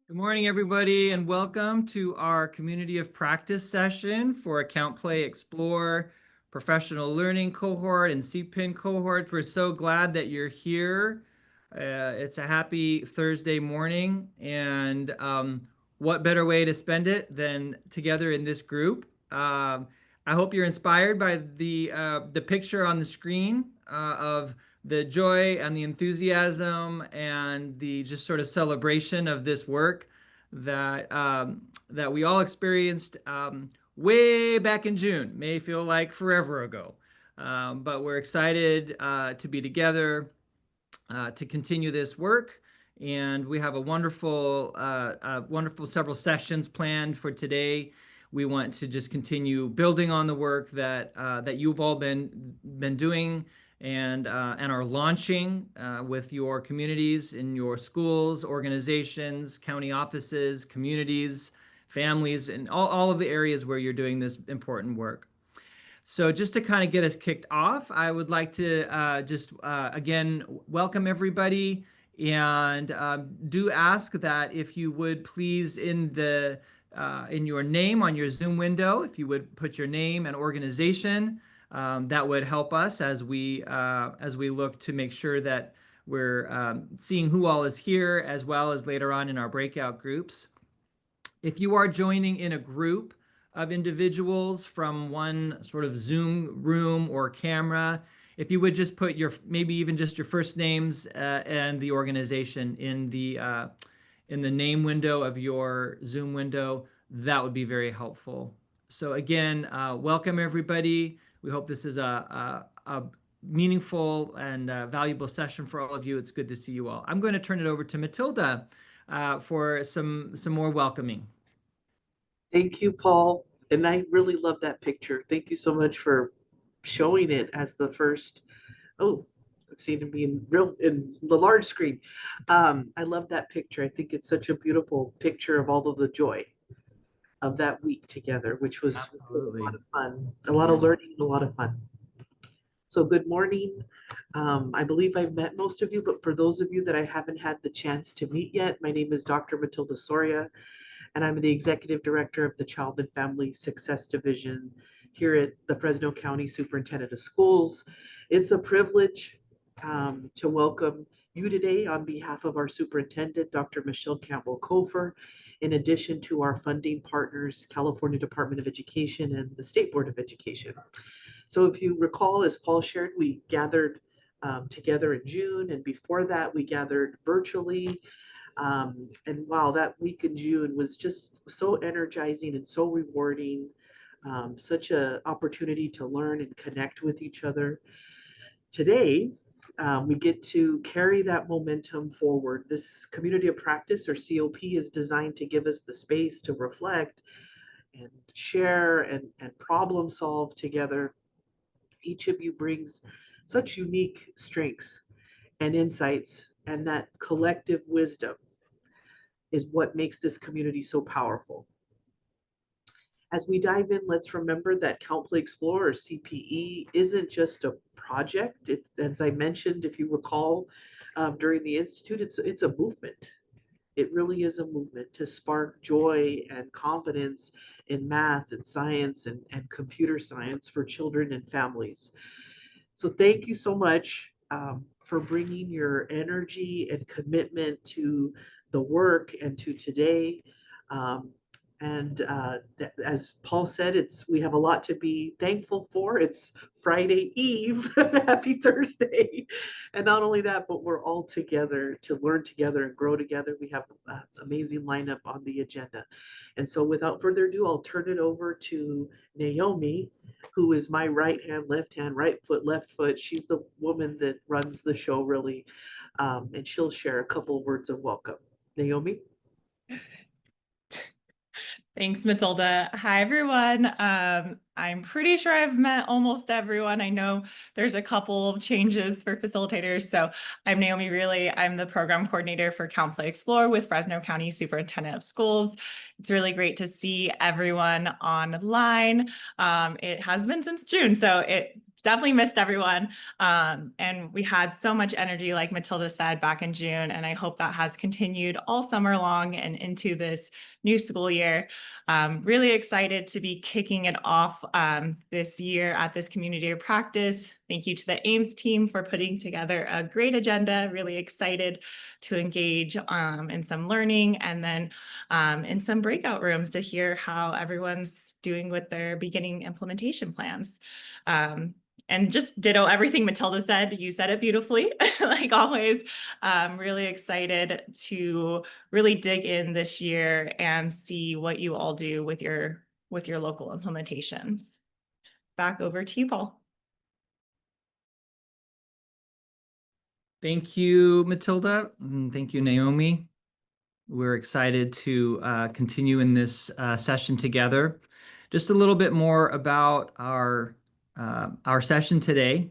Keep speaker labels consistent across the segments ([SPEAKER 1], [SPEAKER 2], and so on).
[SPEAKER 1] Good morning, everybody, and welcome to our Community of Practice session for Account Play Explore Professional Learning Cohort and CPIN cohorts. We're so glad that you're here. It's a happy Thursday morning, and what better way to spend it than together in this group? I hope you're inspired by the picture on the screen of the joy and the enthusiasm and the just sort of celebration of this work that we all experienced way back in June. May feel like forever ago, but we're excited to be together to continue this work. And we have a wonderful several sessions planned for today. We want to just continue building on the work that you've all been doing and are launching with your communities in your schools, organizations, county offices, communities, families, and all of the areas where you're doing this important work. So just to kind of get us kicked off, I would like to again welcome everybody and do ask that if you would please in your name on your Zoom window, if you would put your name and organization, that would help us as we look to make sure that we're seeing who all is here as well as later on in our breakout groups. If you are joining in a group of individuals from one sort of Zoom room or camera, if you would just put maybe even just your first names and the organization in the name window of your Zoom window, that would be very helpful. So again, welcome everybody. We hope this is a meaningful and valuable session for all of you. It's good to see you all. I'm going to turn it over to Matilda for some more welcoming.
[SPEAKER 2] Thank you, Paul. And I really love that picture. Thank you so much for showing it as the first. Oh, I've seen it being real in the large screen. I love that picture. I think it's such a beautiful picture of all of the joy of that week together, which was a lot of fun, a lot of learning, a lot of fun. So good morning. I believe I've met most of you, but for those of you that I haven't had the chance to meet yet, my name is Dr. Matilda Soria, and I'm the Executive Director of the Child and Family Success Division here at the Fresno County Superintendent of Schools. It's a privilege to welcome you today on behalf of our Superintendent, Dr. Michelle Campbell-Kofer, in addition to our funding partners, California Department of Education and the State Board of Education. So if you recall, as Paul shared, we gathered together in June, and before that we gathered virtually. And wow, that week in June was just so energizing and so rewarding. Such an opportunity to learn and connect with each other. Today, we get to carry that momentum forward. This community of practice, or COP, is designed to give us the space to reflect and share and problem solve together. Each of you brings such unique strengths and insights, and that collective wisdom is what makes this community so powerful. As we dive in, let's remember that Count, Play, Explore, or CPE, isn't just a project. It's, as I mentioned, if you recall, during the Institute, it's a movement. It really is a movement to spark joy and confidence in math and science and computer science for children and families. So thank you so much for bringing your energy and commitment to the work and to today. As Paul said, we have a lot to be thankful for. It's Friday Eve. Happy Thursday. And not only that, but we're all together to learn together and grow together. We have an amazing lineup on the agenda. And so without further ado, I'll turn it over to Naomi, who is my right hand, left hand, right foot, left foot. She's the woman that runs the show, really. And she'll share a couple of words of welcome. Naomi?
[SPEAKER 3] Thanks, Matilda. Hi, everyone. I'm pretty sure I've met almost everyone. I know there's a couple of changes for facilitators. So I'm Naomi Reilly. I'm the program coordinator for Count, Play, Explore with Fresno County Superintendent of Schools. It's really great to see everyone online. It has been since June, so it definitely missed everyone. And we had so much energy, like Matilda said, back in June. And I hope that has continued all summer long and into this new school year. Really excited to be kicking it off this year at this community of practice. Thank you to the Ames team for putting together a great agenda. Really excited to engage in some learning and then in some breakout rooms to hear how everyone's doing with their beginning implementation plans. And just ditto everything Matilda said. You said it beautifully, like always. Really excited to really dig in this year and see what you all do with your local implementations. Back over to you, Paul.
[SPEAKER 1] Thank you, Matilda. And thank you, Naomi. We're excited to continue in this session together. Just a little bit more about our session today.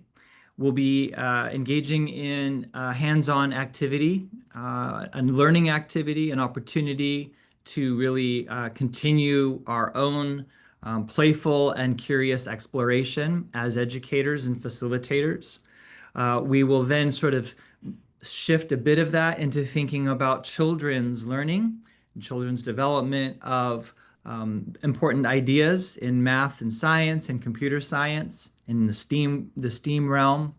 [SPEAKER 1] We'll be engaging in hands-on activity, a learning activity, an opportunity to really continue our own playful and curious exploration as educators and facilitators. We will then sort of shift a bit of that into thinking about children's learning, children's development of important ideas in math and science and computer science in the STEAM realm.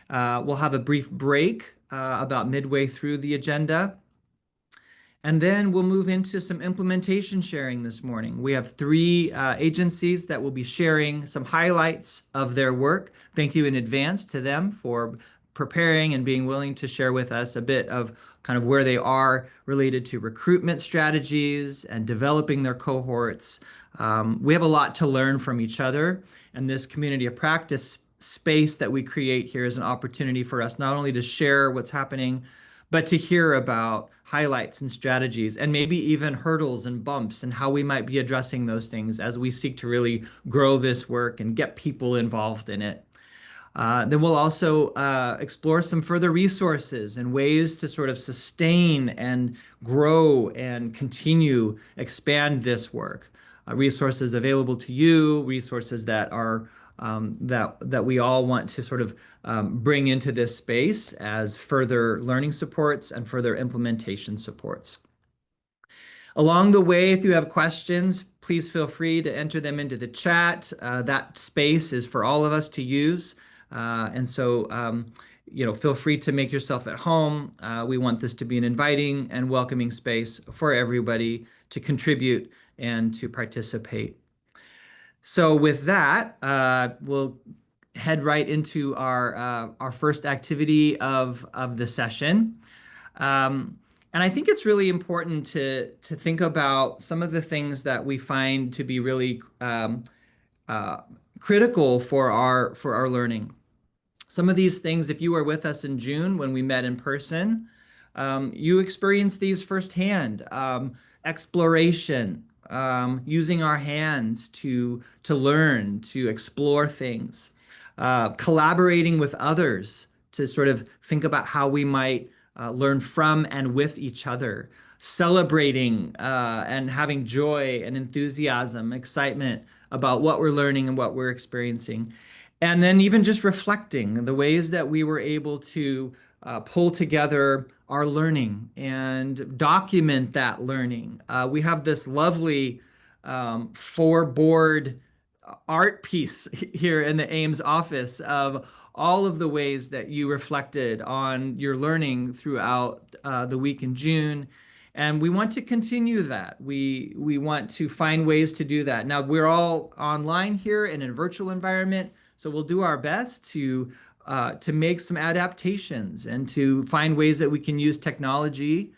[SPEAKER 1] We'll have a brief break about midway through the agenda. And then we'll move into some implementation sharing this morning. We have three agencies that will be sharing some highlights of their work. Thank you in advance to them for preparing and being willing to share with us a bit of kind of where they are related to recruitment strategies and developing their cohorts. We have a lot to learn from each other, and this community of practice space that we create here is an opportunity for us not only to share what's happening, but to hear about highlights and strategies and maybe even hurdles and bumps and how we might be addressing those things as we seek to really grow this work and get people involved in it. Then we'll also explore some further resources and ways to sort of sustain and grow and continue expand this work. Resources available to you, resources that are that we all want to sort of bring into this space as further learning supports and further implementation supports. Along the way, if you have questions, please feel free to enter them into the chat. That space is for all of us to use. And so, feel free to make yourself at home. We want this to be an inviting and welcoming space for everybody to contribute and to participate. So with that, we'll head right into our first activity of the session. And I think it's really important to think about some of the things that we find to be really critical for our learning. Some of these things, if you were with us in June when we met in person, you experienced these firsthand. Exploration, using our hands to learn, to explore things, collaborating with others to sort of think about how we might learn from and with each other, celebrating and having joy and enthusiasm, excitement about what we're learning and what we're experiencing. And then even just reflecting the ways that we were able to pull together our learning and document that learning. We have this lovely four-board art piece here in the Ames office of all of the ways that you reflected on your learning throughout the week in June. And we want to continue that. We want to find ways to do that. Now, we're all online here in a virtual environment, so we'll do our best to make some adaptations and to find ways that we can use technology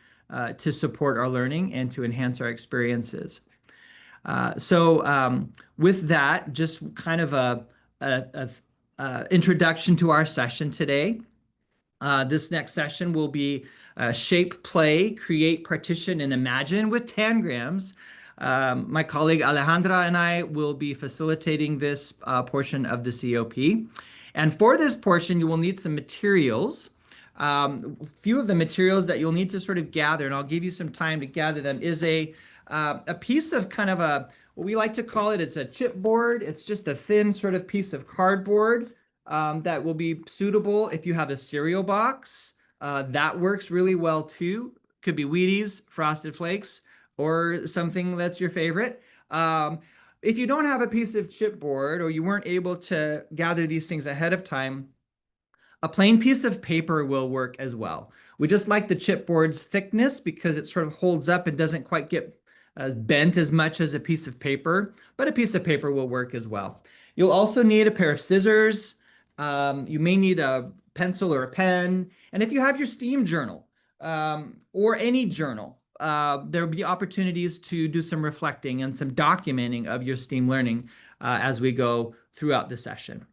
[SPEAKER 1] to support our learning and to enhance our experiences. So with that, just kind of a introduction to our session today. This next session will be Shape, Play, Create, Partition, and Imagine with Tangrams. My colleague Alejandra and I will be facilitating this portion of the COP. And for this portion, you will need some materials. A few of the materials that you'll need to sort of gather, and I'll give you some time to gather them, is a piece of what we like to call it, it's a chipboard. It's just a thin sort of piece of cardboard that will be suitable if you have a cereal box. That works really well too. Could be Wheaties, Frosted Flakes, or something that's your favorite. If you don't have a piece of chipboard or you weren't able to gather these things ahead of time, a plain piece of paper will work as well. We just like the chipboard's thickness because it sort of holds up and doesn't quite get bent as much as a piece of paper, but a piece of paper will work as well. You'll also need a pair of scissors. You may need a pencil or a pen. And if you have your STEAM journal or any journal, there will be opportunities to do some reflecting and some documenting of your STEAM learning as we go throughout the session.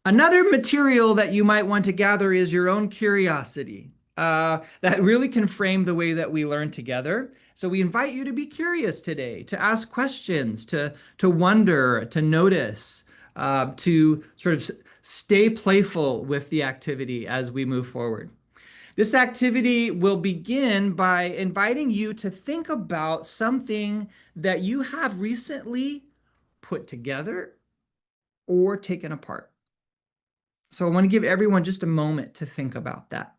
[SPEAKER 1] Another material that you might want to gather is your own curiosity. That really can frame the way that we learn together. So we invite you to be curious today, to ask questions, to wonder, to notice, to sort of stay playful with the activity as we move forward. This activity will begin by inviting you to think about something that you have recently put together or taken apart. So I want to give everyone just a moment to think about that.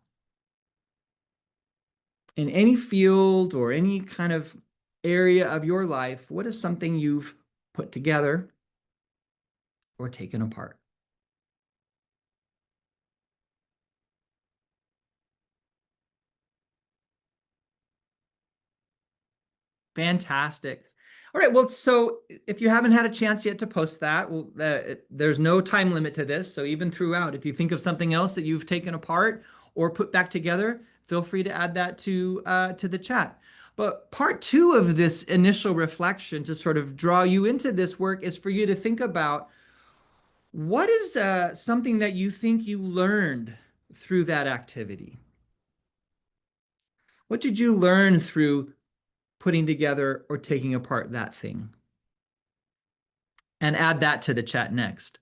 [SPEAKER 1] In any field or any kind of area of your life, what is something you've put together or taken apart? Fantastic. All right, well, so if you haven't had a chance yet to post that, well, there's no time limit to this. So even throughout, if you think of something else that you've taken apart or put back together, feel free to add that to the chat. But part two of this initial reflection to sort of draw you into this work is for you to think about what is something that you think you learned through that activity? What did you learn through putting together or taking apart that thing? And add that to the chat next.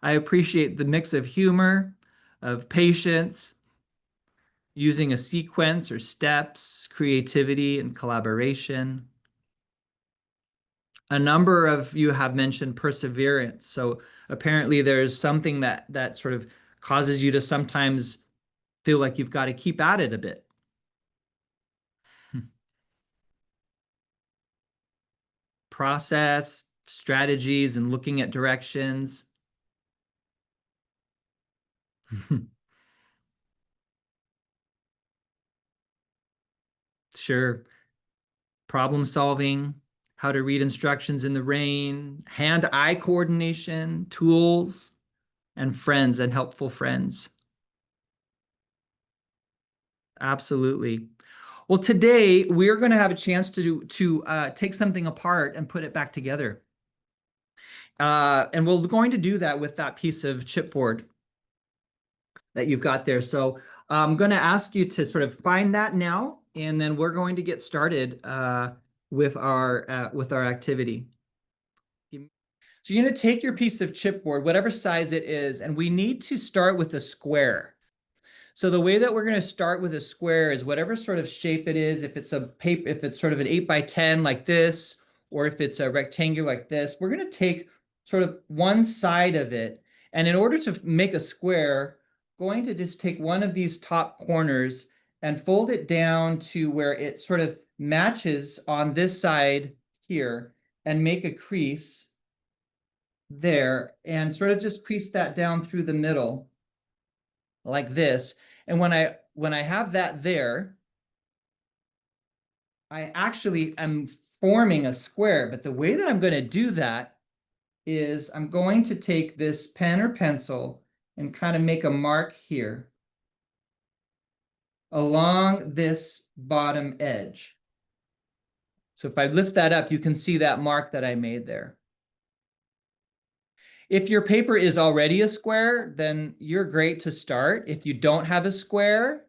[SPEAKER 1] I appreciate the mix of humor, of patience, using a sequence or steps, creativity, and collaboration. A number of you have mentioned perseverance. So apparently there's something that sort of causes you to sometimes feel like you've got to keep at it a bit. Process, strategies, and looking at directions. Sure. Problem solving, how to read instructions in the rain, hand-eye coordination, tools, and friends and helpful friends. Absolutely. Well, today we're going to have a chance to take something apart and put it back together. And we're going to do that with that piece of chipboard that you've got there. So I'm going to ask you to sort of find that now, and then we're going to get started with our activity. So you're going to take your piece of chipboard, whatever size it is, and we need to start with a square. So the way that we're going to start with a square is whatever sort of shape it is. If it's a paper, if it's sort of an 8x10 like this, or if it's a rectangular like this, we're going to take sort of one side of it. And in order to make a square, going to just take one of these top corners and fold it down to where it sort of matches on this side here and make a crease there and sort of just crease that down through the middle like this. And when I have that there, I actually am forming a square. But the way that I'm going to do that is I'm going to take this pen or pencil and kind of make a mark here along this bottom edge. So if I lift that up, you can see that mark that I made there. If your paper is already a square, then you're great to start. If you don't have a square,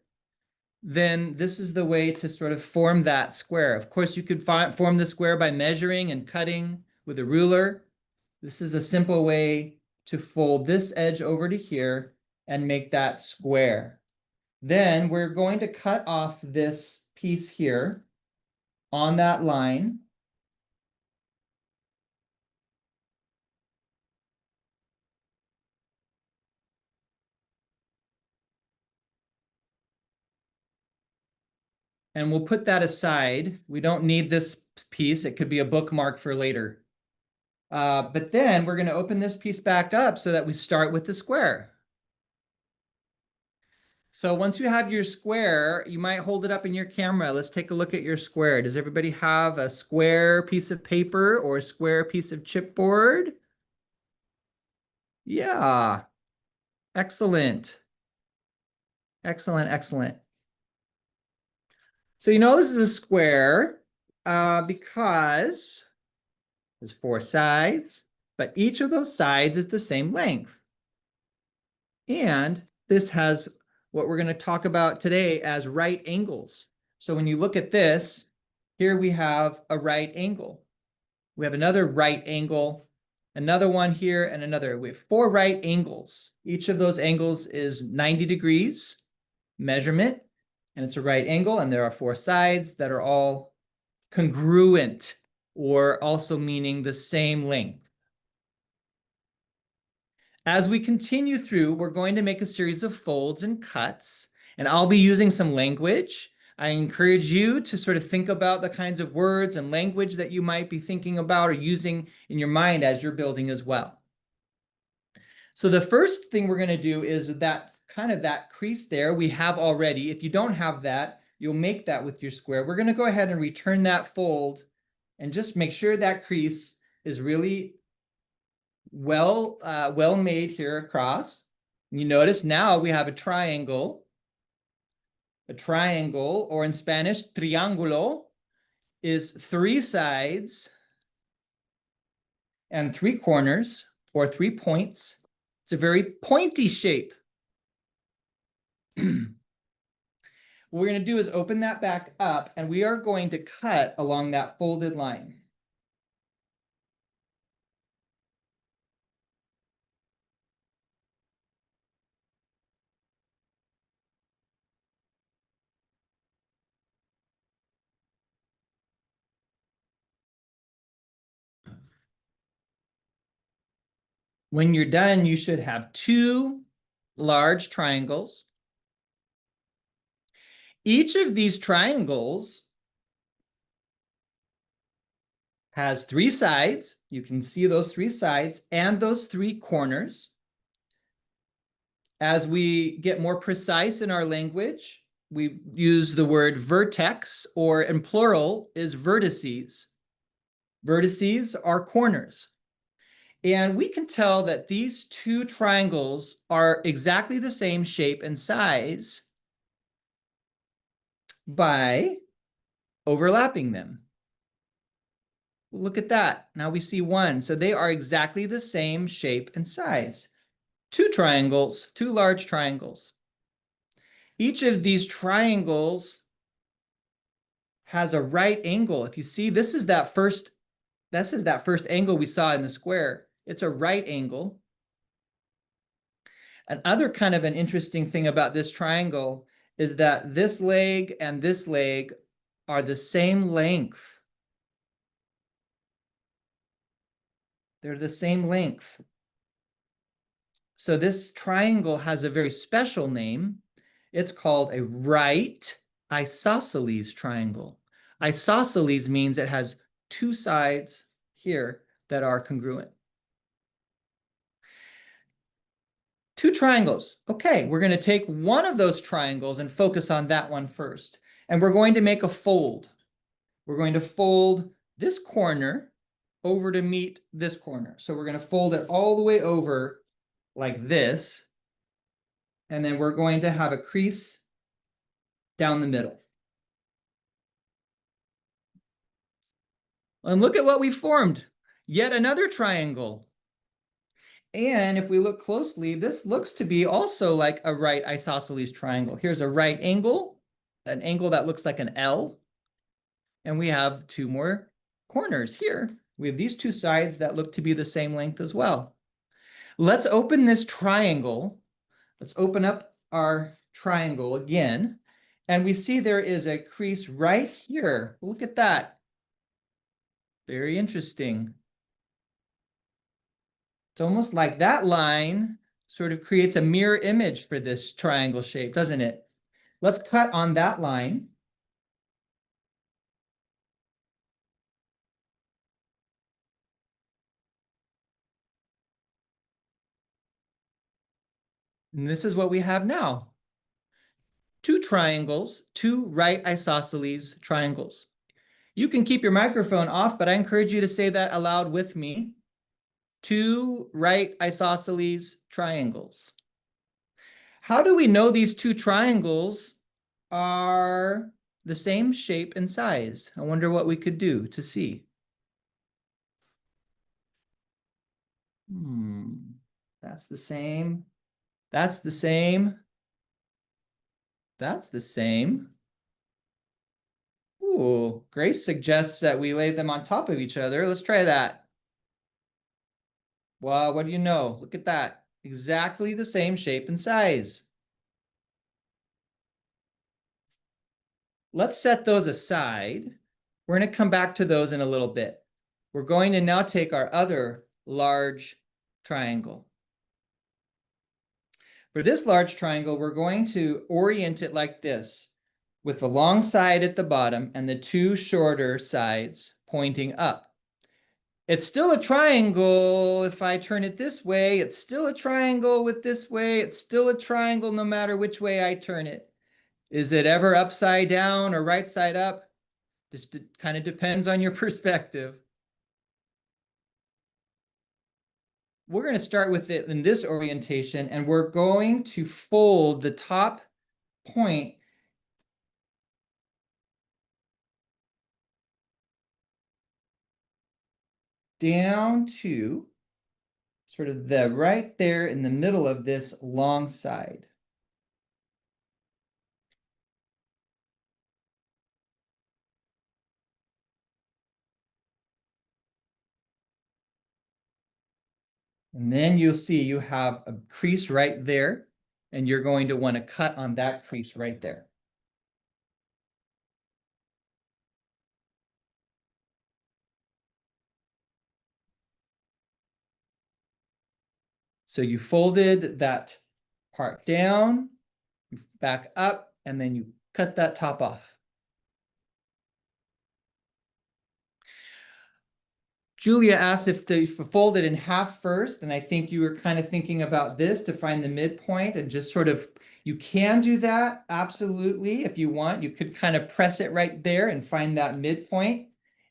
[SPEAKER 1] then this is the way to sort of form that square. Of course, you could form the square by measuring and cutting with a ruler. This is a simple way to fold this edge over to here and make that square. Then we're going to cut off this piece here on that line. And we'll put that aside. We don't need this piece. It could be a bookmark for later. But then we're going to open this piece back up so that we start with the square. So once you have your square, you might hold it up in your camera. Let's take a look at your square. Does everybody have a square piece of paper or a square piece of chipboard? Yeah, excellent. Excellent, excellent. So you know this is a square because there's 4 sides, but each of those sides is the same length. And this has what we're going to talk about today as right angles. So when you look at this, here we have a right angle. We have another right angle, another one here, and another. We have 4 right angles. Each of those angles is 90 degrees measurement, and it's a right angle, and there are 4 sides that are all congruent, or also meaning the same length. As we continue through, we're going to make a series of folds and cuts, and I'll be using some language. I encourage you to sort of think about the kinds of words and language that you might be thinking about or using in your mind as you're building as well. So the first thing we're going to do is that kind of that crease there we have already. If you don't have that, you'll make that with your square. We're going to go ahead and return that fold and just make sure that crease is really well made here across. You notice now we have a triangle. A triangle, or in Spanish, triángulo, is 3 sides and 3 corners, or 3 points. It's a very pointy shape. What we're going to do is open that back up, and we are going to cut along that folded line. When you're done, you should have 2 large triangles. Each of these triangles has 3 sides. You can see those 3 sides and those 3 corners. As we get more precise in our language, we use the word vertex, or in plural is vertices. Vertices are corners. And we can tell that these 2 triangles are exactly the same shape and size by overlapping them. Look at that. Now we see 1. So they are exactly the same shape and size. 2 triangles, 2 large triangles. Each of these triangles has a right angle. If you see, this is that first angle we saw in the square. It's a right angle. Another kind of an interesting thing about this triangle is that this leg and this leg are the same length. They're the same length. So this triangle has a very special name. It's called a right isosceles triangle. Isosceles means it has 2 sides here that are congruent. 2 triangles. Okay, we're going to take one of those triangles and focus on that one first. And we're going to make a fold. We're going to fold this corner over to meet this corner. So we're going to fold it all the way over like this. And then we're going to have a crease down the middle. And look at what we formed. Yet another triangle. And if we look closely, this looks to be also like a right isosceles triangle. Here's a right angle, an angle that looks like an L. And we have 2 more corners here. We have these two sides that look to be the same length as well. Let's open this triangle. Let's open up our triangle again. And we see there is a crease right here. Look at that. Very interesting. It's almost like that line sort of creates a mirror image for this triangle shape, doesn't it? Let's cut on that line. And this is what we have now. Two triangles, two right isosceles triangles. You can keep your microphone off, but I encourage you to say that aloud with me. Two right isosceles triangles. How do we know these two triangles are the same shape and size? I wonder what we could do to see. That's the same. That's the same. That's the same. Ooh, Grace suggests that we lay them on top of each other. Let's try that. Well, what do you know? Look at that. Exactly the same shape and size. Let's set those aside. We're going to come back to those in a little bit. We're going to now take our other large triangle. For this large triangle, we're going to orient it like this, with the long side at the bottom and the two shorter sides pointing up. It's still a triangle. If I turn it this way, it's still a triangle with this way. It's still a triangle no matter which way I turn it. Is it ever upside down or right side up? Just kind of depends on your perspective. We're going to start with it in this orientation, and we're going to fold the top point down to sort of the right there in the middle of this long side. And then you'll see you have a crease right there, and you're going to want to cut on that crease right there. So you folded that part down, back up, and then you cut that top off. Julia asked if they fold it in half first, and I think you were kind of thinking about this to find the midpoint and just sort of, you can do that, absolutely, if you want. You could kind of press it right there and find that midpoint,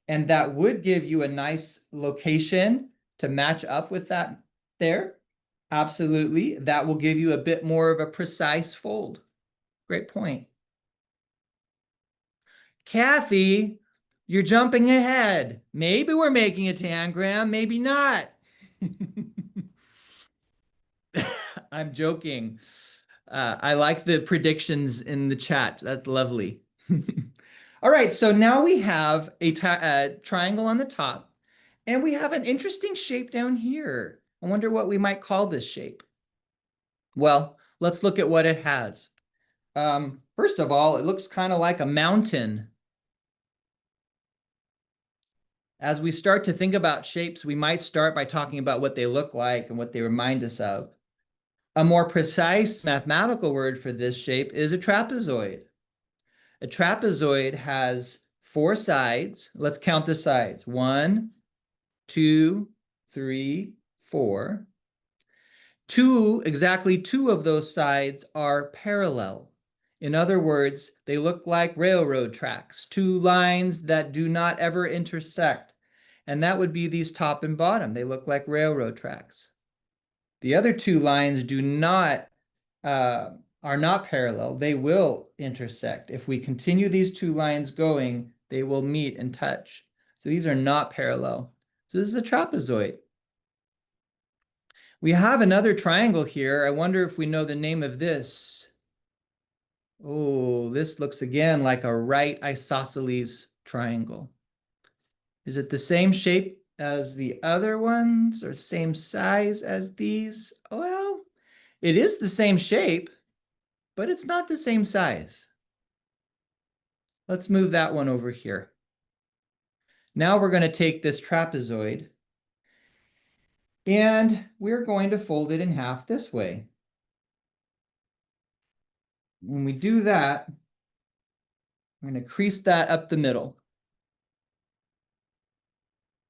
[SPEAKER 1] and that would give you a nice location to match up with that there. Absolutely, that will give you a bit more of a precise fold. Great point. Kathy, you're jumping ahead. Maybe we're making a tangram, maybe not. I'm joking. I like the predictions in the chat. That's lovely. All right, so now we have a triangle on the top, and we have an interesting shape down here. I wonder what we might call this shape. Well, let's look at what it has. First of all, it looks kind of like a mountain. As we start to think about shapes, we might start by talking about what they look like and what they remind us of. A more precise mathematical word for this shape is a trapezoid. A trapezoid has four sides. Let's count the sides. 1, 2, 3, 4. Exactly two of those sides are parallel. In other words, they look like railroad tracks, two lines that do not ever intersect. And that would be these top and bottom. They look like railroad tracks. The other two lines are not parallel. They will intersect. If we continue these two lines going, they will meet and touch. So these are not parallel. So this is a trapezoid. We have another triangle here. I wonder if we know the name of this. Oh, this looks again like a right isosceles triangle. Is it the same shape as the other ones or same size as these? Well, it is the same shape, but it's not the same size. Let's move that one over here. Now we're going to take this trapezoid and we're going to fold it in half this way. When we do that, we're going to crease that up the middle.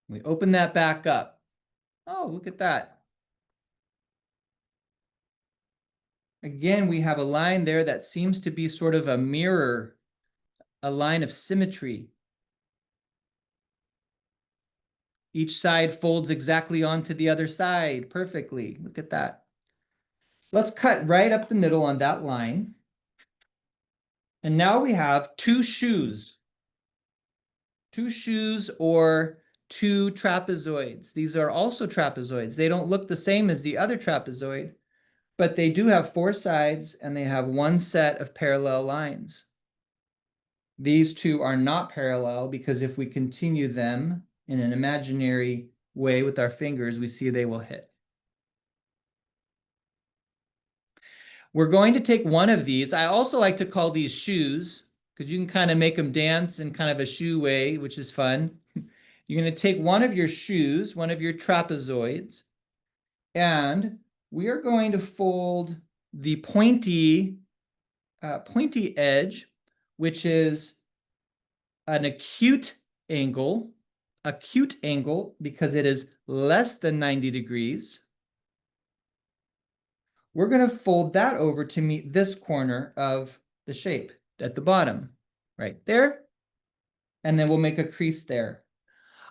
[SPEAKER 1] We open that back up. Oh, look at that. Again, we have a line there that seems to be sort of a mirror, a line of symmetry. Each side folds exactly onto the other side perfectly. Look at that. Let's cut right up the middle on that line. And now we have two shoes. Two shoes or two trapezoids. These are also trapezoids. They don't look the same as the other trapezoid, but they do have four sides and they have one set of parallel lines. These two are not parallel because if we continue them in an imaginary way with our fingers, we see they will hit. We're going to take one of these. I also like to call these shoes because you can kind of make them dance in kind of a shoe way, which is fun. You're going to take one of your shoes, one of your trapezoids, and we are going to fold the pointy edge, which is an acute angle because it is less than 90 degrees. We're going to fold that over to meet this corner of the shape at the bottom, right there. And then we'll make a crease there.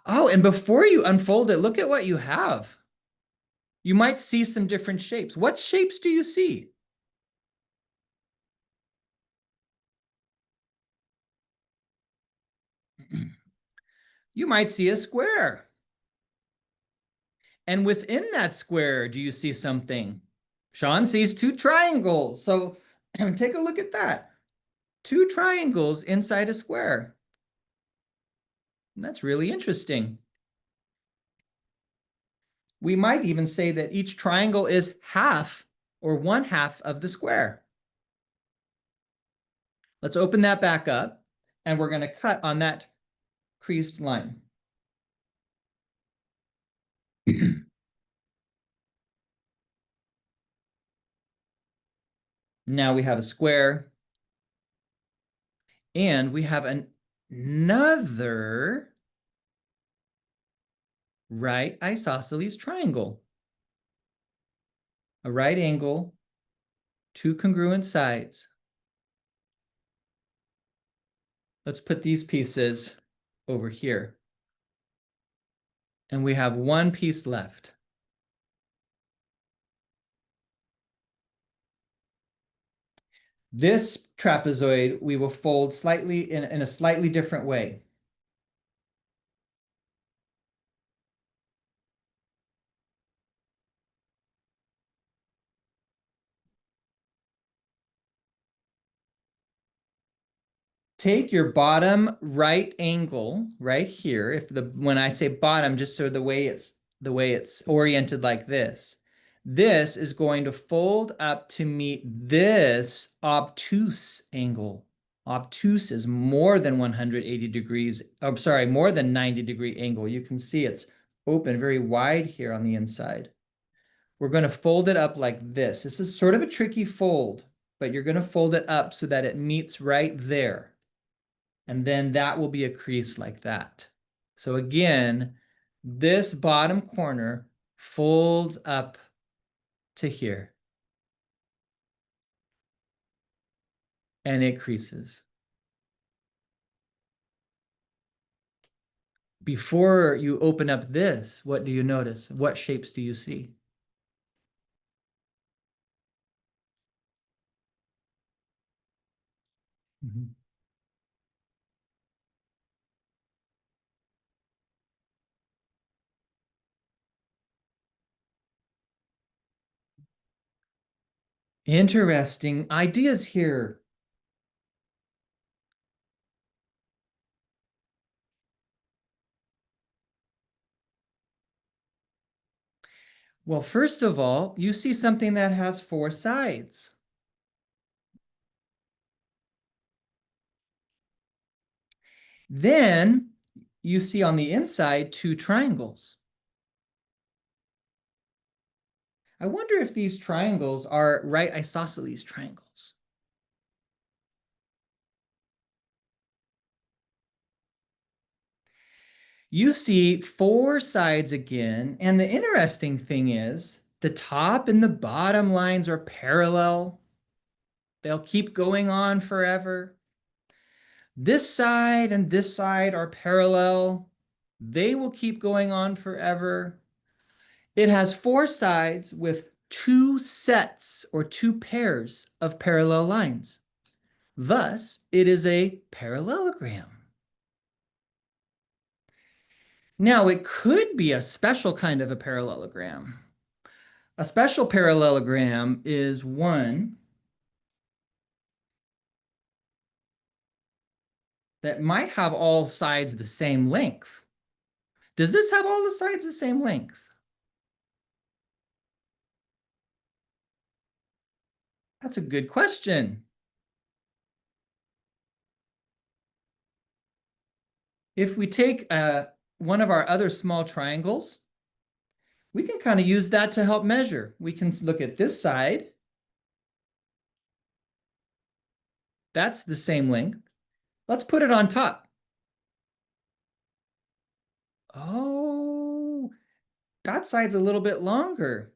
[SPEAKER 1] Oh, and before you unfold it, look at what you have. You might see some different shapes. What shapes do you see? You might see a square. And within that square, do you see something? Sean sees two triangles. So take a look at that. Two triangles inside a square. That's really interesting. We might even say that each triangle is half or one half of the square. Let's open that back up and we're going to cut on that creased line. Now we have a square and we have another right isosceles triangle. A right angle, two congruent sides. Let's put these pieces over here. And we have one piece left. This trapezoid we will fold slightly in a slightly different way. Take your bottom right angle right here. When I say bottom, just so the way it's oriented like this. This is going to fold up to meet this obtuse angle. Obtuse is more than 180 degrees. I'm sorry, more than 90-degree angle. You can see it's open very wide here on the inside. We're going to fold it up like this. This is sort of a tricky fold, but you're going to fold it up so that it meets right there. And then that will be a crease like that. So again, this bottom corner folds up to here. And it creases. Before you open up this, what do you notice? What shapes do you see? Mm-hmm. Interesting ideas here. Well, first of all, you see something that has four sides. Then you see on the inside two triangles. I wonder if these triangles are right isosceles triangles. You see four sides again, and the interesting thing is the top and the bottom lines are parallel. They'll keep going on forever. This side and this side are parallel. They will keep going on forever. It has four sides with two sets or two pairs of parallel lines. Thus, it is a parallelogram. Now, it could be a special kind of a parallelogram. A special parallelogram is one that might have all sides the same length. Does this have all the sides the same length? That's a good question. If we take one of our other small triangles, we can kind of use that to help measure. We can look at this side. That's the same length. Let's put it on top. Oh, that side's a little bit longer.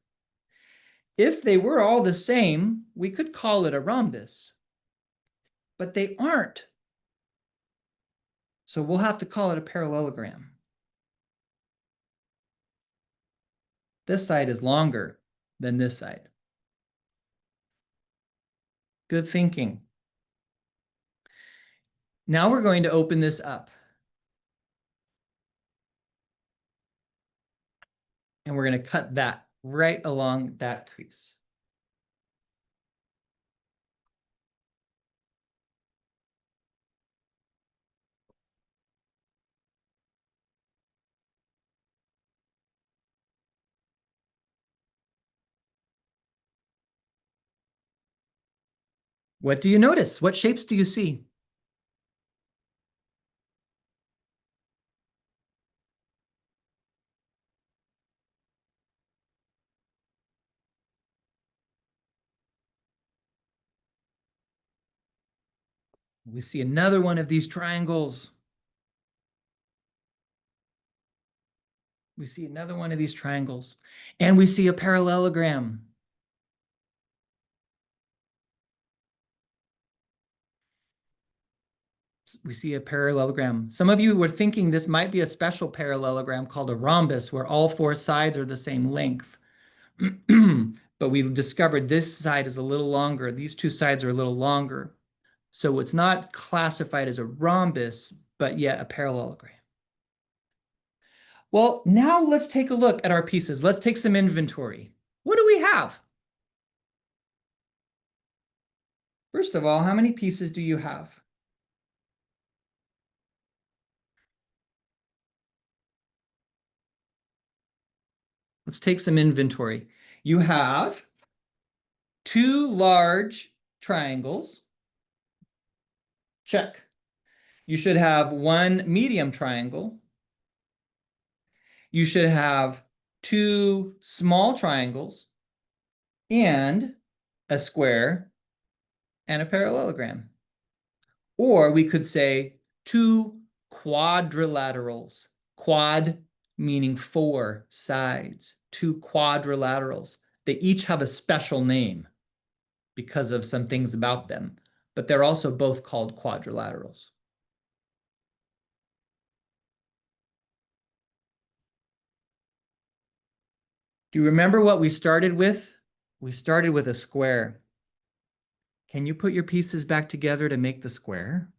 [SPEAKER 1] If they were all the same, we could call it a rhombus, but they aren't. So we'll have to call it a parallelogram. This side is longer than this side. Good thinking. Now we're going to open this up. And we're going to cut that right along that crease. What do you notice? What shapes do you see? We see another one of these triangles. We see another one of these triangles. And we see a parallelogram. We see a parallelogram. Some of you were thinking this might be a special parallelogram called a rhombus, where all four sides are the same length. But we discovered this side is a little longer. These two sides are a little longer. So it's not classified as a rhombus, but yet a parallelogram. Well, now let's take a look at our pieces. Let's take some inventory. What do we have? First of all, how many pieces do you have? Let's take some inventory. You have two large triangles. Check. You should have one medium triangle. You should have two small triangles and a square and a parallelogram. Or we could say two quadrilaterals. Quad meaning four sides. Two quadrilaterals. They each have a special name because of some things about them, but they're also both called quadrilaterals. Do you remember what we started with? We started with a square. Can you put your pieces back together to make the square?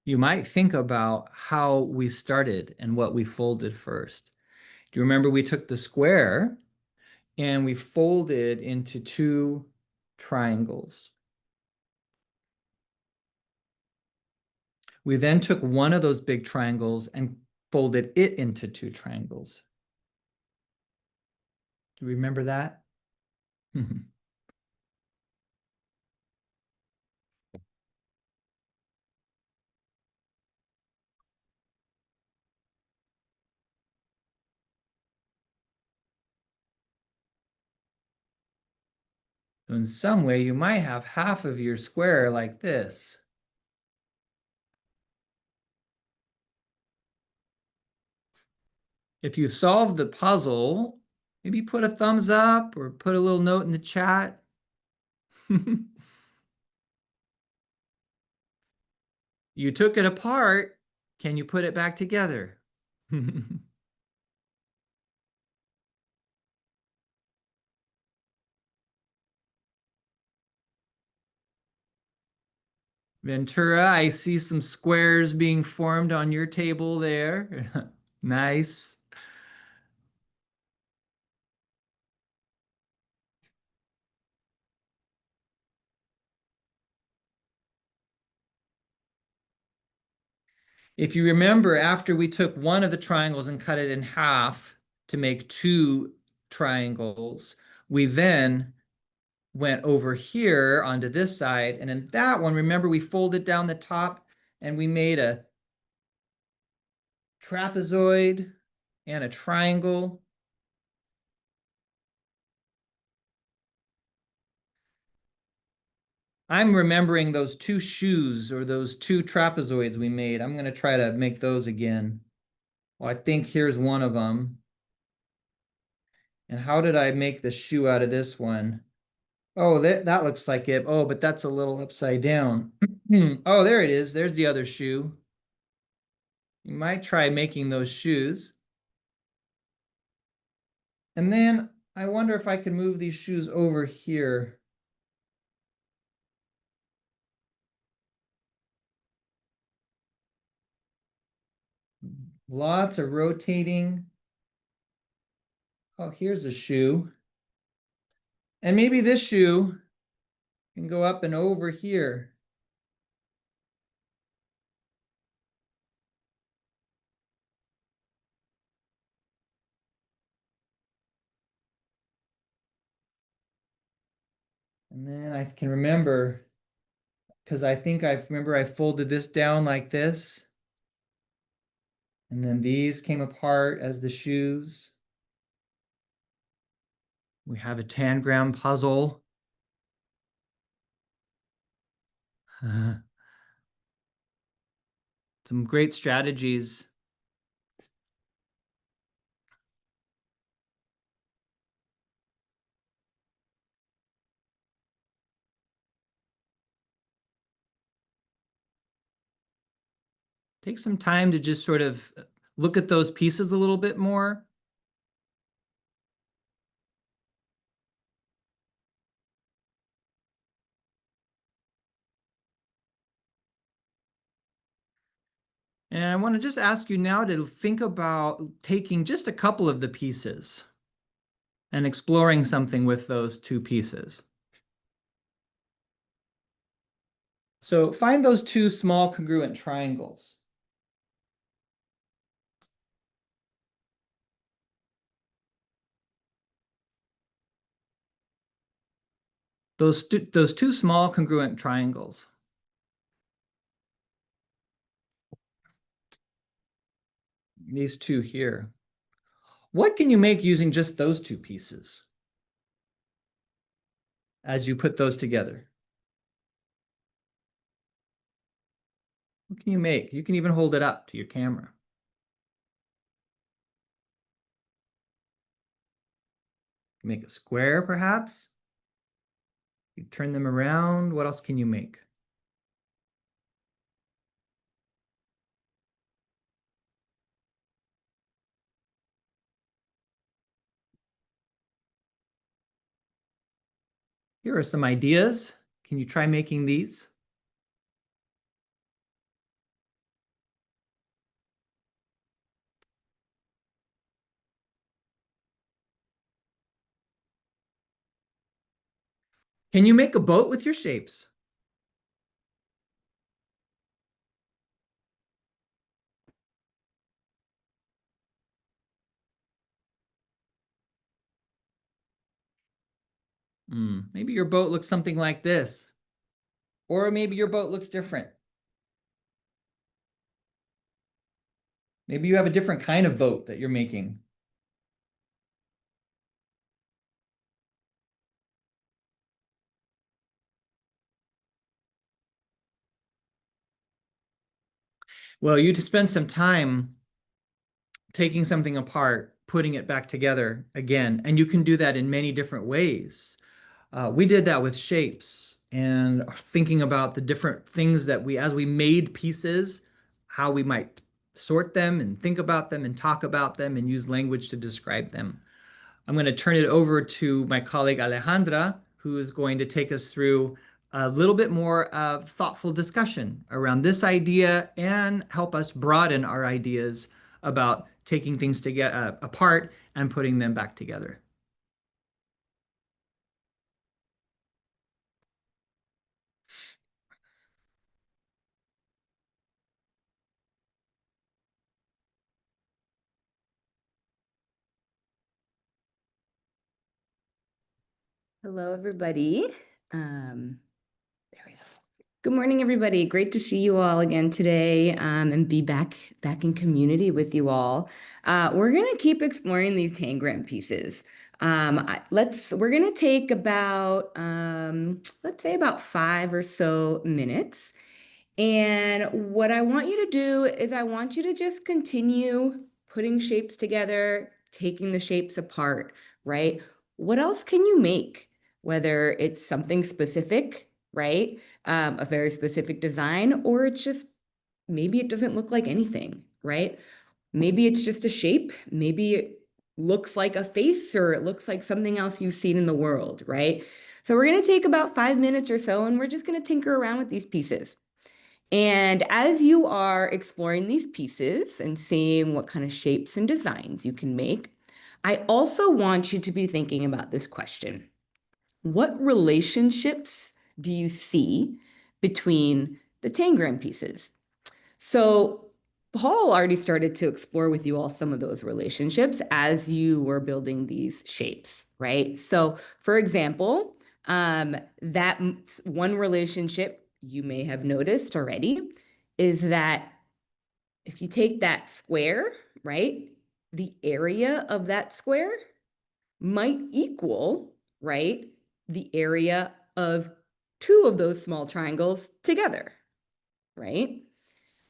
[SPEAKER 1] you might think about how we started and what we folded first. Do you remember we took the square and we folded into two triangles? We then took one of those big triangles and folded it into two triangles. Do you remember that? So in some way, you might have half of your square like this. If you solve the puzzle, maybe put a thumbs up or put a little note in the chat. You took it apart. Can you put it back together? Ventura, I see some squares being formed on your table there. Nice. If you remember, after we took one of the triangles and cut it in half to make two triangles, we then went over here onto this side. And in that one, remember, we folded down the top and we made a trapezoid and a triangle. I'm remembering those two shoes or those two trapezoids we made. I'm going to try to make those again. Well, I think here's one of them. And how did I make the shoe out of this one? Oh, that looks like it. Oh, but that's a little upside down. Oh, there it is. There's the other shoe. You might try making those shoes. And then I wonder if I can move these shoes over here. Lots of rotating. Oh, here's a shoe. And maybe this shoe can go up and over here. And then I can remember, because I think I remember I folded this down like this. And then these came apart as the shoes. We have a tangram puzzle. Some great strategies. Take some time to just sort of look at those pieces a little bit more. And I want to just ask you now to think about taking just a couple of the pieces and exploring something with those two pieces. So find those two small congruent triangles. Those two small congruent triangles. These two here. What can you make using just those two pieces as you put those together? What can you make? You can even hold it up to your camera. Make a square, perhaps. You turn them around. What else can you make? Here are some ideas. Can you try making these? Can you make a boat with your shapes? Maybe your boat looks something like this. Or maybe your boat looks different. Maybe you have a different kind of boat that you're making. Well, you'd spend some time taking something apart, putting it back together again, and you can do that in many different ways. We did that with shapes and thinking about the different things that as we made pieces, how we might sort them and think about them and talk about them and use language to describe them. I'm going to turn it over to my colleague Alejandra, who is going to take us through a little bit more of thoughtful discussion around this idea and help us broaden our ideas about taking things together apart and putting them back together.
[SPEAKER 4] Hello, everybody. There we go. Good morning, everybody. Great to see you all again today, and be back in community with you all. We're gonna keep exploring these tangram pieces. We're gonna take about let's say about 5 or so minutes. And what I want you to do is I want you to just continue putting shapes together, taking the shapes apart, right? What else can you make? Whether it's something specific, right? A very specific design, or it's just maybe it doesn't look like anything, right? Maybe it's just a shape. Maybe it looks like a face, or it looks like something else you've seen in the world, right? So we're going to take about 5 minutes or so, and we're just going to tinker around with these pieces. And as you are exploring these pieces and seeing what kind of shapes and designs you can make, I also want you to be thinking about this question. What relationships do you see between the tangram pieces? So Paul already started to explore with you all some of those relationships as you were building these shapes, right? So for example, that one relationship you may have noticed already is that if you take that square, right, the area of that square might equal, right, the area of two of those small triangles together, right?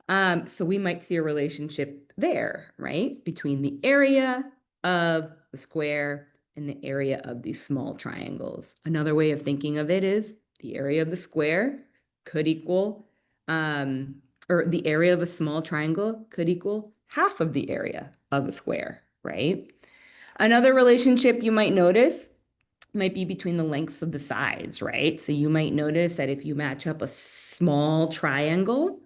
[SPEAKER 4] So we might see a relationship there, right? Between the area of the square and the area of these small triangles. Another way of thinking of it is the area of the square could equal, or the area of a small triangle could equal half of the area of a square, right? Another relationship you might notice might be between the lengths of the sides, right? So you might notice that if you match up a small triangle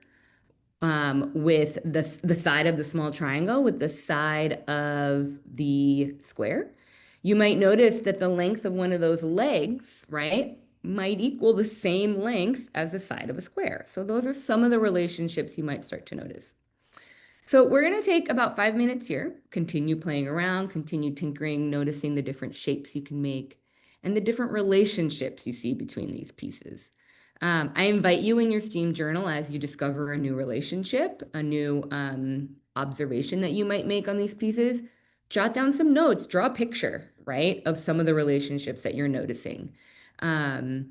[SPEAKER 4] with the side of the small triangle with the side of the square, you might notice that the length of one of those legs, right, might equal the same length as the side of a square. So those are some of the relationships you might start to notice. So we're going to take about 5 minutes here, continue playing around, continue tinkering, noticing the different shapes you can make and the different relationships you see between these pieces. I invite you in your STEAM journal as you discover a new relationship, a new observation that you might make on these pieces. Jot down some notes, draw a picture, right, of some of the relationships that you're noticing. And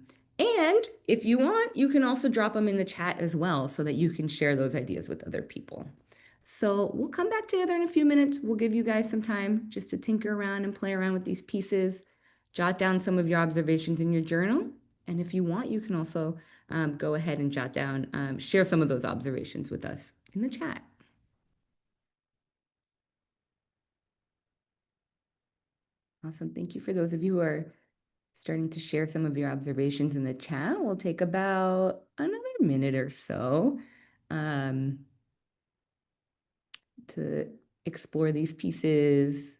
[SPEAKER 4] if you want, you can also drop them in the chat as well so that you can share those ideas with other people. So we'll come back together in a few minutes. We'll give you guys some time just to tinker around and play around with these pieces. Jot down some of your observations in your journal. And if you want, you can also go ahead and jot down, share some of those observations with us in the chat. Awesome. Thank you for those of you who are starting to share some of your observations in the chat. We'll take about another minute or so to explore these pieces.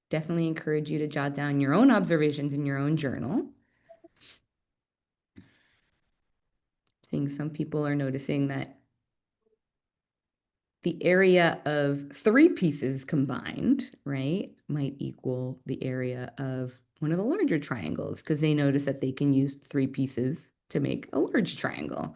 [SPEAKER 4] Definitely encourage you to jot down your own observations in your own journal. Seeing some people are noticing that the area of 3 pieces combined, right, might equal the area of one of the larger triangles, because they notice that they can use 3 pieces to make a large triangle.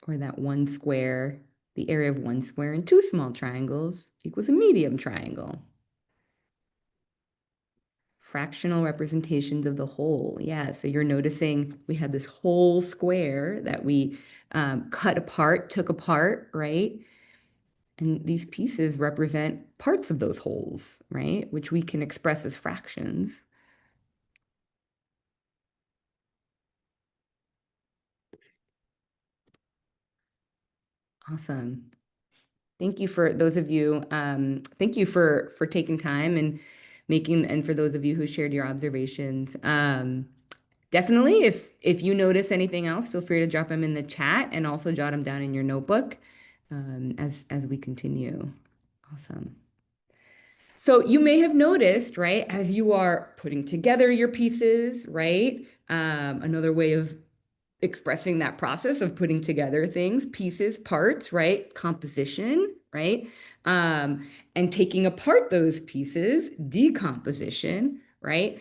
[SPEAKER 4] Or that 1 square, the area of 1 square and 2 small triangles equals a medium triangle. Fractional representations of the whole. Yeah, so you're noticing we have this whole square that we cut apart, took apart, right? And these pieces represent parts of those wholes, right? Which we can express as fractions. Awesome. Thank you for those of you. Thank you for taking time and for those of you who shared your observations. Definitely, if you notice anything else, feel free to drop them in the chat and also jot them down in your notebook as we continue. Awesome. So you may have noticed, right, as you are putting together your pieces, right? Another way of expressing that process of putting together things, pieces, parts, right? Composition, right? And taking apart those pieces, decomposition, right?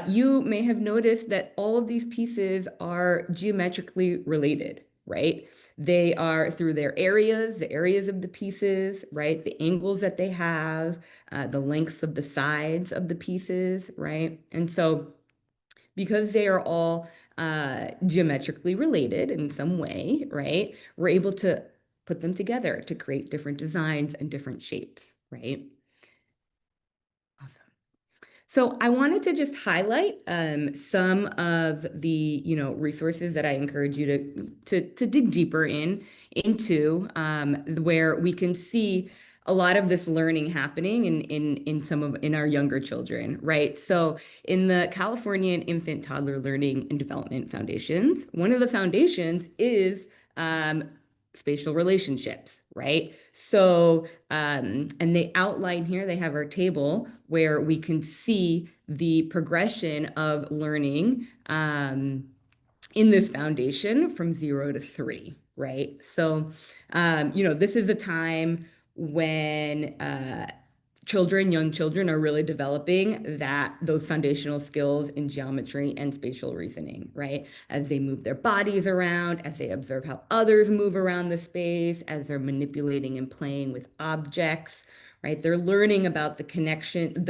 [SPEAKER 4] You may have noticed that all of these pieces are geometrically related, right? They are through their areas, the areas of the pieces, right? The angles that they have, the lengths of the sides of the pieces, right? And so because they are all geometrically related in some way, right? We're able to put them together to create different designs and different shapes, right? Awesome. So I wanted to just highlight some of the resources that I encourage you to dig deeper into where we can see a lot of this learning happening in our younger children, right? So in the Californian Infant Toddler Learning and Development Foundations, one of the foundations is spatial relationships, right? So, and they outline here, they have our table where we can see the progression of learning in this foundation from 0 to 3, right? So, this is a time when young children are really developing those foundational skills in geometry and spatial reasoning, right? As they move their bodies around, as they observe how others move around the space, as they're manipulating and playing with objects, right? They're learning about the connection,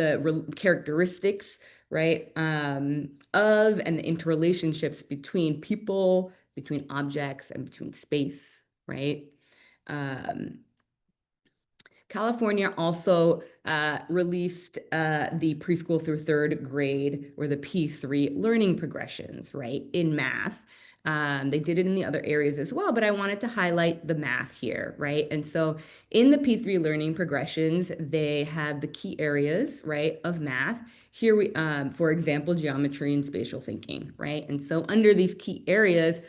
[SPEAKER 4] characteristics, right? Of and the interrelationships between people, between objects, and between space, right? California also released the preschool through 3rd grade, or the P3 learning progressions, right, in math. They did it in the other areas as well, but I wanted to highlight the math here, right? And so in the P3 learning progressions, they have the key areas, right, of math. Here we, for example, geometry and spatial thinking, right? And so under these key areas,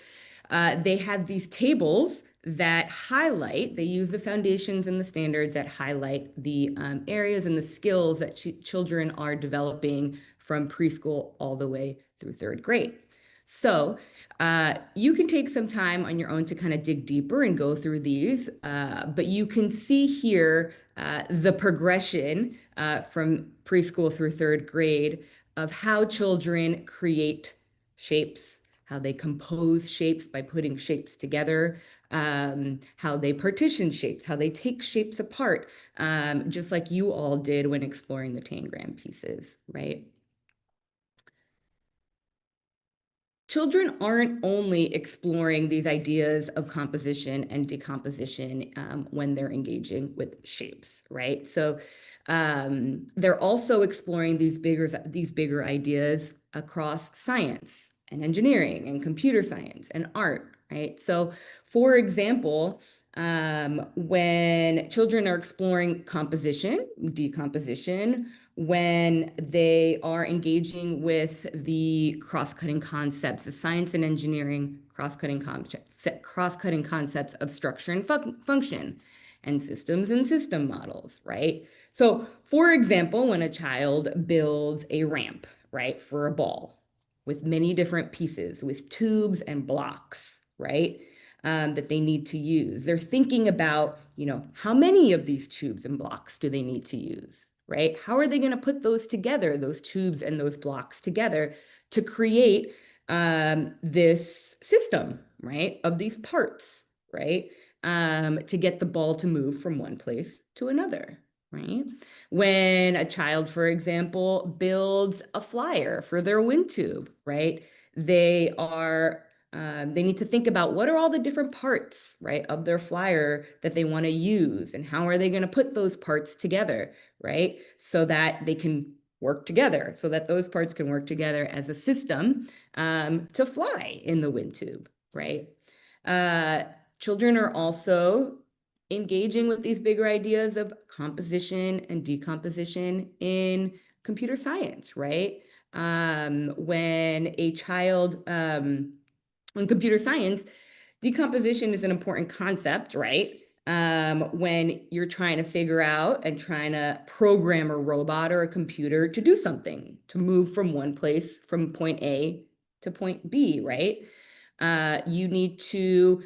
[SPEAKER 4] they have these tables that highlight, they use the foundations and the standards that highlight the areas and the skills that children are developing from preschool all the way through 3rd grade. So you can take some time on your own to kind of dig deeper and go through these, but you can see here the progression from preschool through 3rd grade of how children create shapes, how they compose shapes by putting shapes together, how they partition shapes, how they take shapes apart, just like you all did when exploring the tangram pieces, right? Children aren't only exploring these ideas of composition and decomposition when they're engaging with shapes, right? So they're also exploring these bigger ideas across science and engineering and computer science and art, right? So for example, when children are exploring composition, decomposition, when they are engaging with the cross-cutting concepts of science and engineering, cross-cutting concepts of structure and function, and system models, right? So for example, when a child builds a ramp, right, for a ball with many different pieces, with tubes and blocks, right, that they need to use, they're thinking about, how many of these tubes and blocks do they need to use, right? How are they going to put those together, those tubes and those blocks together to create this system, right, of these parts, right, to get the ball to move from one place to another, right? When a child, for example, builds a flyer for their wind tube, right, they need to think about what are all the different parts, right, of their flyer that they want to use, and how are they going to put those parts together, right, so that they can work together, so that those parts can work together as a system to fly in the wind tube, right? Children are also engaging with these bigger ideas of composition and decomposition in computer science, right? When a child, in computer science, decomposition is an important concept, right? When you're trying to figure out and trying to program a robot or a computer to do something, to move from one place, from point A to point B, right? You need to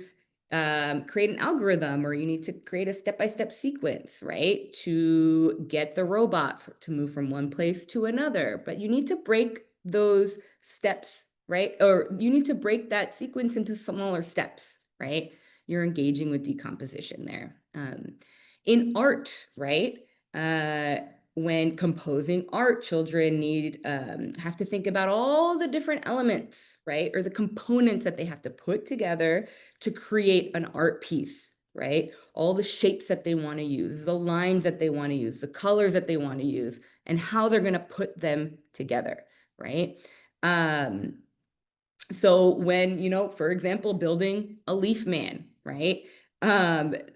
[SPEAKER 4] create an algorithm, or you need to create a step-by-step sequence, right, to get the robot to move from one place to another. But you need to break those steps, right? Or you need to break that sequence into smaller steps, right? You're engaging with decomposition there. In art, right? When composing art, children have to think about all the different elements, right? Or the components that they have to put together to create an art piece, right? All the shapes that they want to use, the lines that they want to use, the colors that they want to use, and how they're going to put them together, right? So when, for example, building a leaf man, right?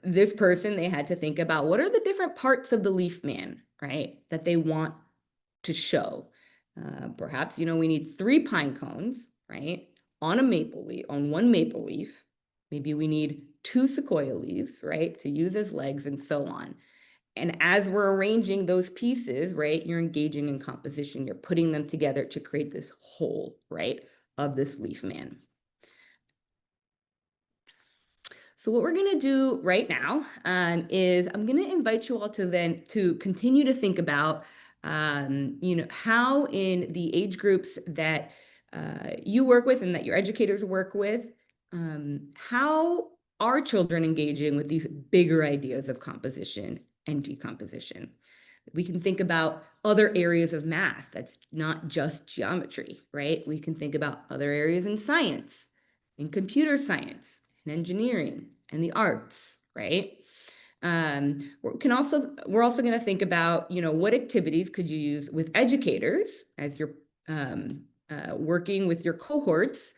[SPEAKER 4] This person, they had to think about what are the different parts of the leaf man, right, that they want to show. Perhaps, we need 3 pine cones, right, on one maple leaf. Maybe we need 2 sequoia leaves, right, to use as legs, and so on. And as we're arranging those pieces, right, you're engaging in composition. You're putting them together to create this whole, right, of this leaf man. So what we're going to do right now is I'm going to invite you all to continue to think about, how in the age groups that you work with and that your educators work with, how are children engaging with these bigger ideas of composition and decomposition? We can think about other areas of math that's not just geometry, right? We can think about other areas in science, in computer science, in engineering, and the arts, right? We're also going to think about, what activities could you use with educators as you're working with your cohorts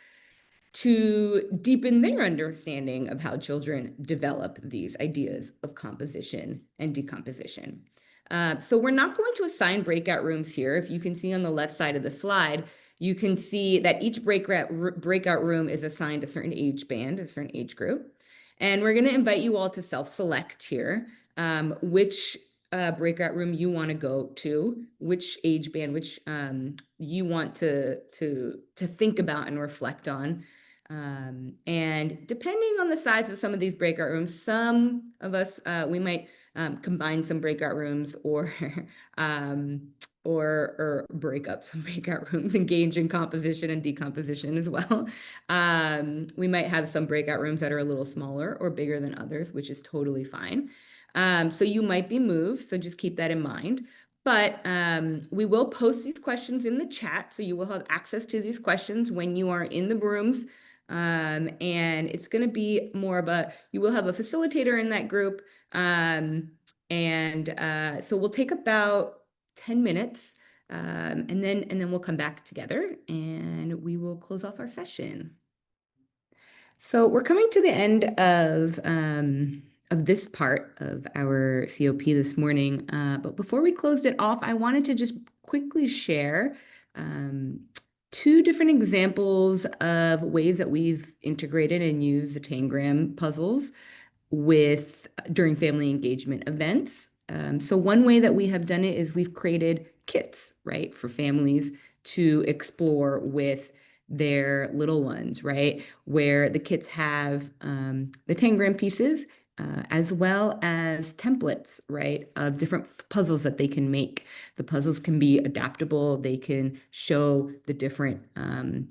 [SPEAKER 4] to deepen their understanding of how children develop these ideas of composition and decomposition. So we're not going to assign breakout rooms here. If you can see on the left side of the slide, you can see that each breakout room is assigned a certain age band, a certain age group. And we're going to invite you all to self-select here which breakout room you want to go to, which age band, which you want to think about and reflect on. And depending on the size of some of these breakout rooms, some of us, we might combine some breakout rooms or break up some breakout rooms, engage in composition and decomposition as well. We might have some breakout rooms that are a little smaller or bigger than others, which is totally fine. So you might be moved, so just keep that in mind. But we will post these questions in the chat, so you will have access to these questions when you are in the rooms. And it's going to be more of you will have a facilitator in that group. So we'll take about 10 minutes and then we'll come back together and we will close off our session. So we're coming to the end of this part of our COP this morning. But before we closed it off, I wanted to just quickly share 2 different examples of ways that we've integrated and used the Tangram puzzles during family engagement events. So one way that we have done it is we've created kits, right, for families to explore with their little ones, right, where the kits have the tangram pieces as well as templates, right, of different puzzles that they can make. The puzzles can be adaptable. They can show the different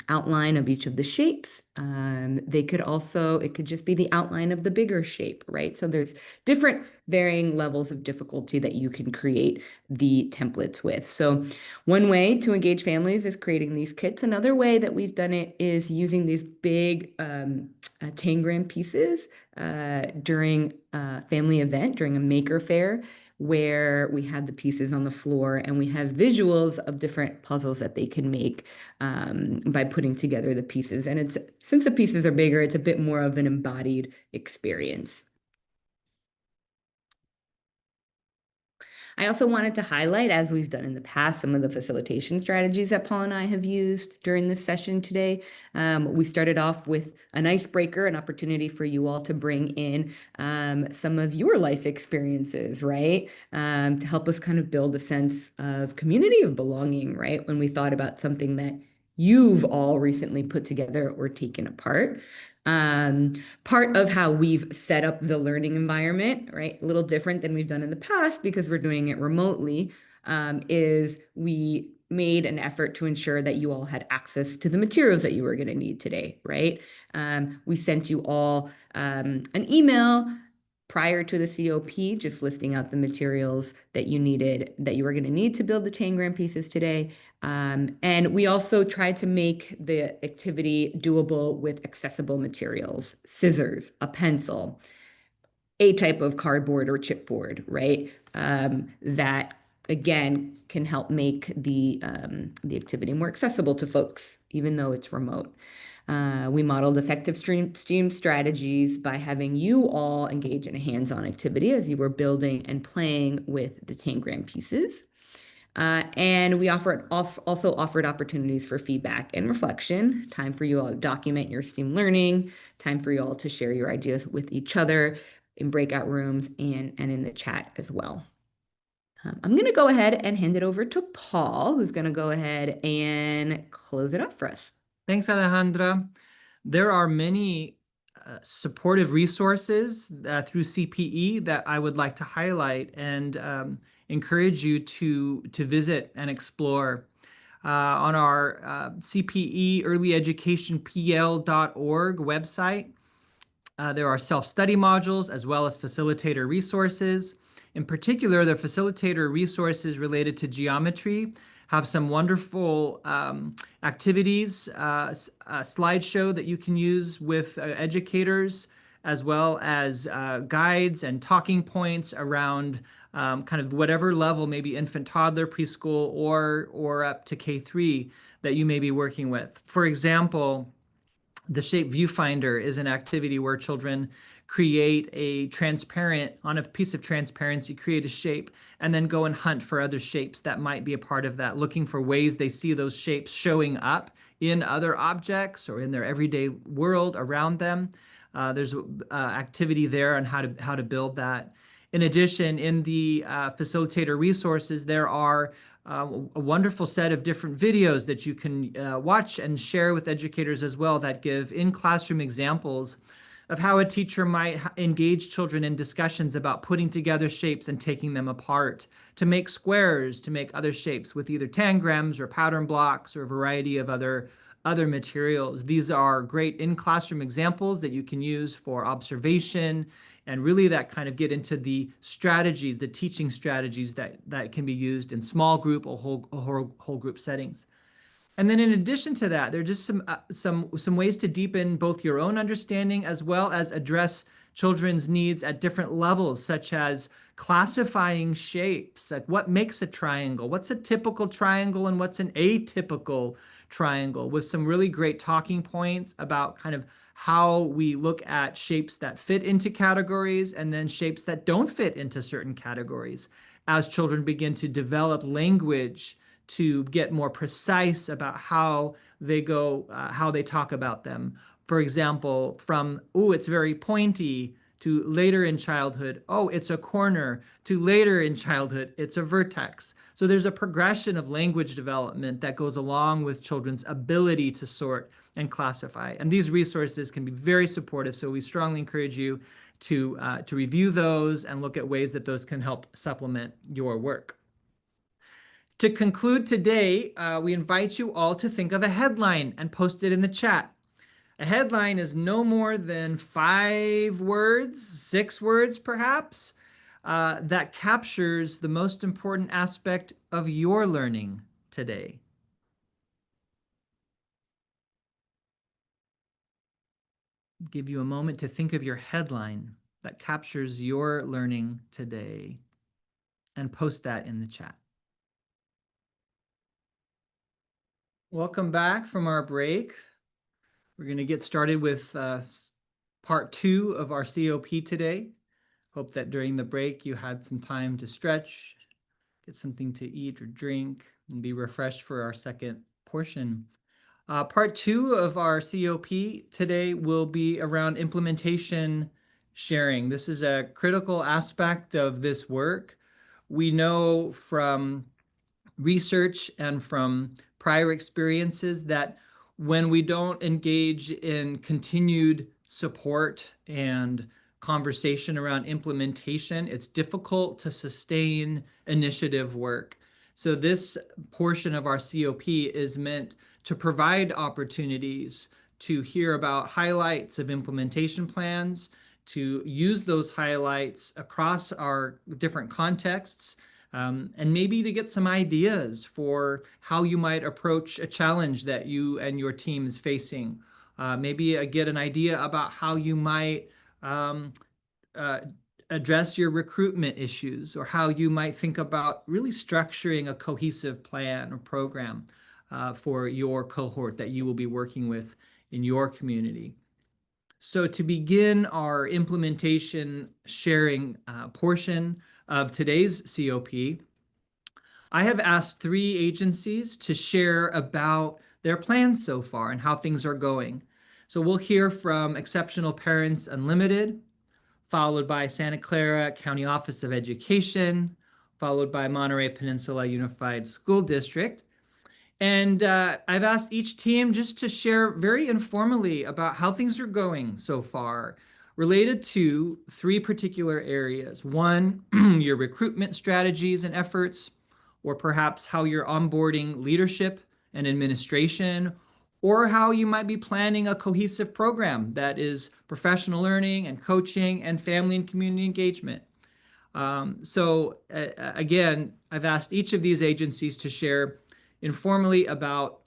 [SPEAKER 4] outline of each of the shapes. It could just be the outline of the bigger shape, right? So there's different varying levels of difficulty that you can create the templates with. So one way to engage families is creating these kits. Another way that we've done it is using these big tangram pieces during a family event, during a maker fair, where we had the pieces on the floor and we have visuals of different puzzles that they can make by putting together the pieces. And since the pieces are bigger, it's a bit more of an embodied experience. I also wanted to highlight, as we've done in the past, some of the facilitation strategies that Paul and I have used during this session today. We started off with an icebreaker, an opportunity for you all to bring in some of your life experiences, right? To help us kind of build a sense of community of belonging, right? When we thought about something that you've all recently put together or taken apart. Part of how we've set up the learning environment, right, a little different than we've done in the past because we're doing it remotely, is we made an effort to ensure that you all had access to the materials that you were going to need today, right? We sent you all an email prior to the COP, just listing out the materials that you were going to need to build the tangram pieces today. And we also tried to make the activity doable with accessible materials, scissors, a pencil, a type of cardboard or chipboard, right? That again can help make the activity more accessible to folks, even though it's remote. We modeled effective STEAM strategies by having you all engage in a hands-on activity as you were building and playing with the tangram pieces. And we also offered opportunities for feedback and reflection, time for you all to document your STEAM learning, time for you all to share your ideas with each other in breakout rooms and in the chat as well. I'm going to go ahead and hand it over to Paul, who's going to go ahead and close it up for us.
[SPEAKER 1] Thanks, Alejandra. There are many supportive resources through CPE that I would like to highlight and encourage you to visit and explore. On our CPE earlyeducationpl.org website, there are self-study modules as well as facilitator resources. In particular, the facilitator resources related to geometry have some wonderful activities, a slideshow that you can use with educators, as well as guides and talking points around kind of whatever level, maybe infant, toddler, preschool, or up to K3 that you may be working with. For example, the shape viewfinder is an activity where children create on a piece of transparency, create a shape, and then go and hunt for other shapes that might be a part of that, looking for ways they see those shapes showing up in other objects or in their everyday world around them. There's activity there on how to build that. In addition, in the facilitator resources, there are a wonderful set of different videos that you can watch and share with educators as well that give in-classroom examples of how a teacher might engage children in discussions about putting together shapes and taking them apart to make squares, to make other shapes with either tangrams or pattern blocks or a variety of other materials. These are great in-classroom examples that you can use for observation and really that kind of get into the strategies, the teaching strategies that can be used in small group or whole group settings. And then in addition to that, there are just some ways to deepen both your own understanding as well as address children's needs at different levels, such as classifying shapes, like what makes a triangle, what's a typical triangle and what's an atypical triangle, with some really great talking points about kind of how we look at shapes that fit into categories and then shapes that don't fit into certain categories as children begin to develop language to get more precise about how they talk about them. For example, from, "Ooh, it's very pointy," to later in childhood, oh, it's a corner, to later in childhood, it's a vertex. So there's a progression of language development that goes along with children's ability to sort and classify. And these resources can be very supportive. So we strongly encourage you to review those and look at ways that those can help supplement your work. To conclude today, we invite you all to think of a headline and post it in the chat. A headline is no more than 5 words, 6 words perhaps, that captures the most important aspect of your learning today. Give you a moment to think of your headline that captures your learning today and post that in the chat. Welcome back from our break. We're going to get started with part 2 of our COP today. Hope that during the break you had some time to stretch, get something to eat or drink, and be refreshed for our second portion. Part 2 of our COP today will be around implementation sharing. This is a critical aspect of this work. We know from research and from prior experiences that when we don't engage in continued support and conversation around implementation, it's difficult to sustain initiative work. So this portion of our COP is meant to provide opportunities to hear about highlights of implementation plans, to use those highlights across our different contexts, and maybe to get some ideas for how you might approach a challenge that you and your team is facing. Maybe get an idea about how you might address your recruitment issues, or how you might think about really structuring a cohesive plan or program for your cohort that you will be working with in your community. So to begin our implementation sharing portion of today's COP, I have asked 3 agencies to share about their plans so far and how things are going. So we'll hear from Exceptional Parents Unlimited, followed by Santa Clara County Office of Education, followed by Monterey Peninsula Unified School District. And I've asked each team just to share very informally about how things are going so far, related to 3 particular areas. One, your recruitment strategies and efforts, or perhaps how you're onboarding leadership and administration, or how you might be planning a cohesive program that is professional learning and coaching and family and community engagement. Again, I've asked each of these agencies to share informally about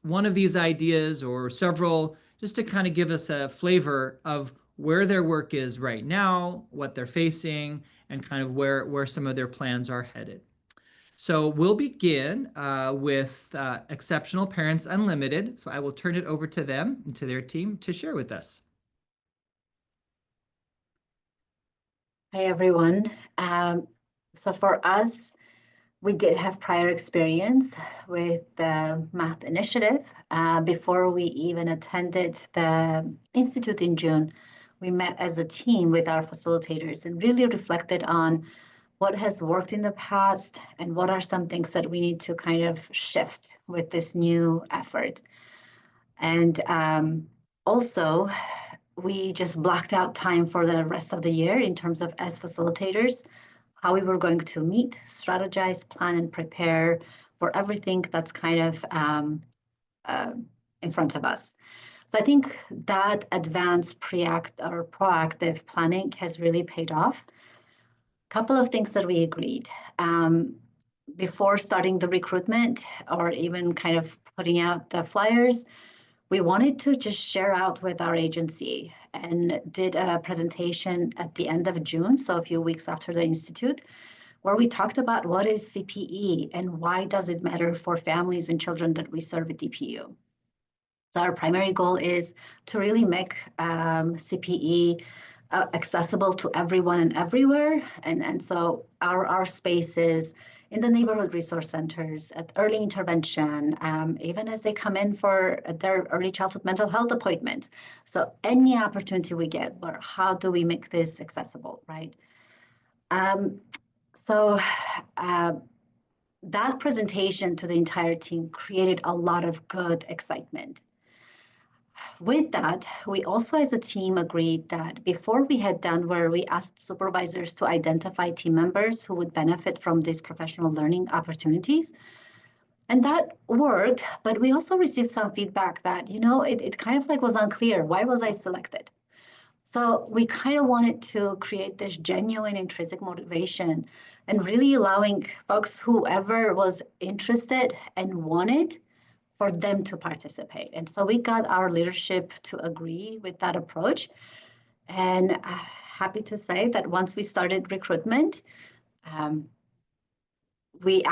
[SPEAKER 1] one of these ideas or several, just to kind of give us a flavor of where their work is right now, what they're facing, and kind of where some of their plans are headed. So we'll begin with Exceptional Parents Unlimited. So I will turn it over to them and to their team to share with us.
[SPEAKER 5] Hi, everyone. So for us, we did have prior experience with the math initiative. Before we even attended the Institute in June, we met as a team with our facilitators and really reflected on what has worked in the past and what are some things that we need to kind of shift with this new effort. And also, we just blocked out time for the rest of the year in terms of, as facilitators, how we were going to meet, strategize, plan, and prepare for everything that's kind of in front of us. So I think that advanced proactive planning has really paid off. A couple of things that we agreed. Before starting the recruitment or even kind of putting out the flyers, we wanted to just share out with our agency and did a presentation at the end of June, so a few weeks after the Institute, where we talked about what is CPE and why does it matter for families and children that we serve at DPU. So our primary goal is to really make CPE accessible to everyone and everywhere. And so our spaces in the neighborhood resource centers, at early intervention, even as they come in for their early childhood mental health appointment. So any opportunity we get, or how do we make this accessible, right? So that presentation to the entire team created a lot of good excitement. With that, we also as a team agreed that before we had done where we asked supervisors to identify team members who would benefit from these professional learning opportunities. And that worked, but we also received some feedback that, it kind of like was unclear. Why was I selected? So we kind of wanted to create this genuine intrinsic motivation and really allowing folks, whoever was interested and wanted, for them to participate. And so we got our leadership to agree with that approach. And happy to say that once we started recruitment, we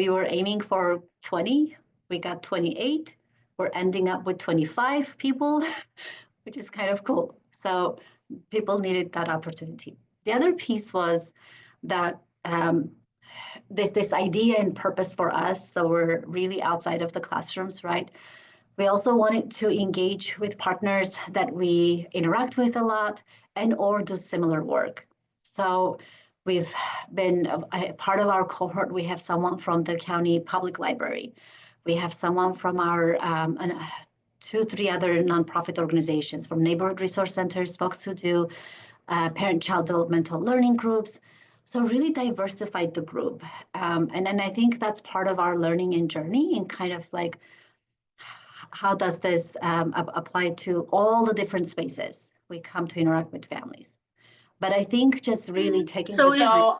[SPEAKER 5] were aiming for 20, we got 28, we're ending up with 25 people, which is kind of cool. So people needed that opportunity. The other piece was that this idea and purpose for us, so we're really outside of the classrooms, right? We also wanted to engage with partners that we interact with a lot and or do similar work. So we've been a part of our cohort. We have someone from the county public library. We have someone from our 2, 3 other nonprofit organizations, from neighborhood resource centers, folks who do parent-child developmental learning groups. So really diversified the group. And then I think that's part of our learning and journey, and kind of like, how does this apply to all the different spaces we come to interact with families? But I think just really taking
[SPEAKER 6] Sandra,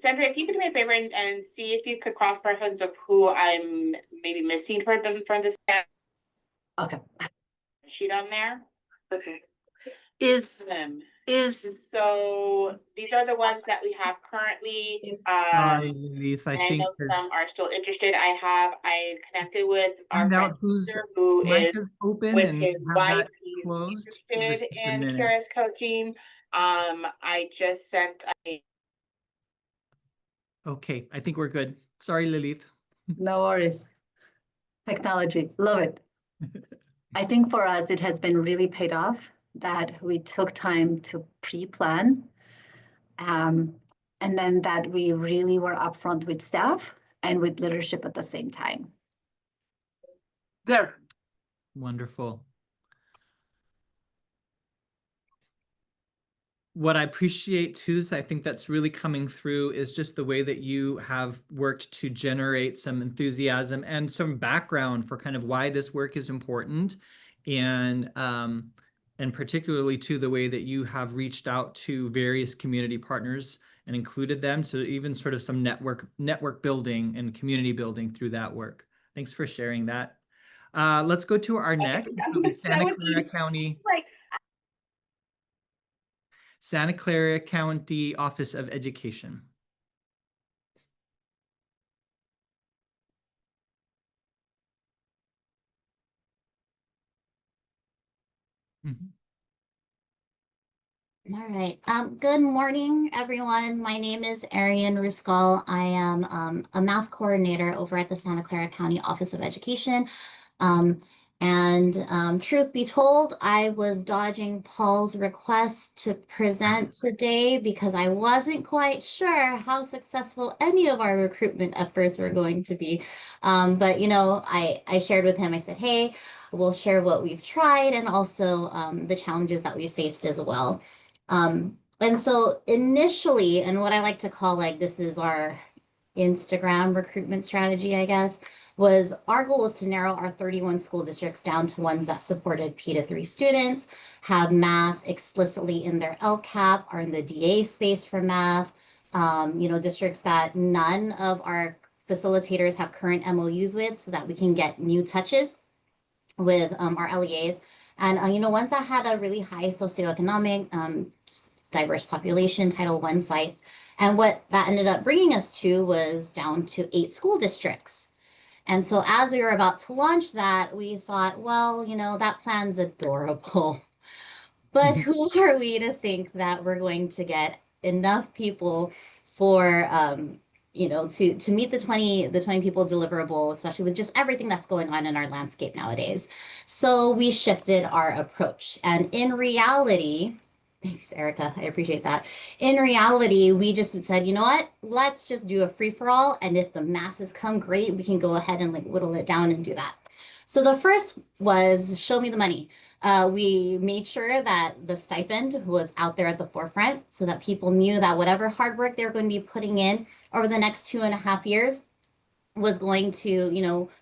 [SPEAKER 6] if you could do me a favor and see if you could cross-reference of who I'm maybe missing from this
[SPEAKER 5] okay.
[SPEAKER 6] sheet on there.
[SPEAKER 2] Okay.
[SPEAKER 6] So these are the ones that we have currently.
[SPEAKER 1] Sorry, Leith, I
[SPEAKER 6] and I
[SPEAKER 1] think
[SPEAKER 6] know some are still interested. I connected with our
[SPEAKER 1] find
[SPEAKER 6] friend
[SPEAKER 1] out whose
[SPEAKER 6] who
[SPEAKER 1] mic
[SPEAKER 6] is
[SPEAKER 1] is open
[SPEAKER 6] with
[SPEAKER 1] and
[SPEAKER 6] his
[SPEAKER 1] have
[SPEAKER 6] wife.
[SPEAKER 1] that
[SPEAKER 6] He's
[SPEAKER 1] closed. Give us
[SPEAKER 6] interested
[SPEAKER 1] just a
[SPEAKER 6] in
[SPEAKER 1] minute.
[SPEAKER 6] Kara's coaching. I just sent
[SPEAKER 1] Okay, I think we're good. Sorry, Lilith.
[SPEAKER 5] No worries. Technology, love it. I think for us, it has been really paid off that we took time to pre-plan, and then that we really were upfront with staff and with leadership at the same time.
[SPEAKER 2] There.
[SPEAKER 1] Wonderful. What I appreciate too is I think that's really coming through is just the way that you have worked to generate some enthusiasm and some background for kind of why this work is important, and particularly to the way that you have reached out to various community partners and included them. So even sort of some network building and community building through that work. Thanks for sharing that. Let's go to our next Santa Clara County Office of Education.
[SPEAKER 7] All right. Good morning, everyone. My name is Arian Ruskal. I am a math coordinator over at the Santa Clara County Office of Education. Truth be told, I was dodging Paul's request to present today because I wasn't quite sure how successful any of our recruitment efforts were going to be. But I shared with him, I said, hey, we'll share what we've tried and also the challenges that we faced as well. And so initially, and what I like to call this is our Instagram recruitment strategy, I guess, was our goal was to narrow our 31 school districts down to ones that supported P-3 students, have math explicitly in their LCAP, are in the DA space for math, districts that none of our facilitators have current MOUs with so that we can get new touches with our LEAs. And, ones that had a really high socioeconomic, diverse population, Title I sites. And what that ended up bringing us to was down to 8 school districts. And so as we were about to launch that, we thought, well, that plan's adorable. But who are we to think that we're going to get enough people for to meet the 20 people deliverable, especially with just everything that's going on in our landscape nowadays. So we shifted our approach. And in reality, thanks, Erica, I appreciate that. In reality, we just said, you know what? Let's just do a free for all. And if the masses come, great, we can go ahead and like whittle it down and do that. So the first was show me the money. We made sure that the stipend was out there at the forefront so that people knew that whatever hard work they were going to be putting in over the next 2.5 years was going to,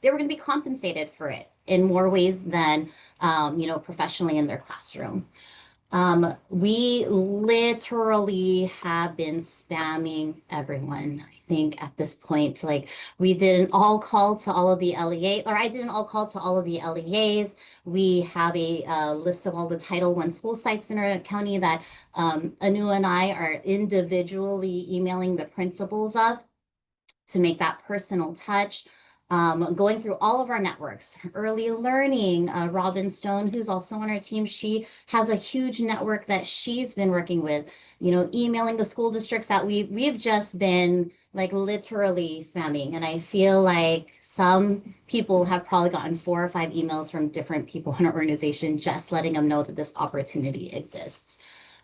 [SPEAKER 7] they were going to be compensated for it in more ways than, professionally in their classroom. We literally have been spamming everyone. I think at this point, like we did an all call to all of the LEA, or I did an all call to all of the LEAs. We have a list of all the Title I school sites in our county that Anu and I are individually emailing the principals of to make that personal touch. Going through all of our networks, early learning, Robin Stone, who's also on our team, she has a huge network that she's been working with, emailing the school districts that we've just been like literally spamming. And I feel like some people have probably gotten 4 or 5 emails from different people in our organization, just letting them know that this opportunity exists.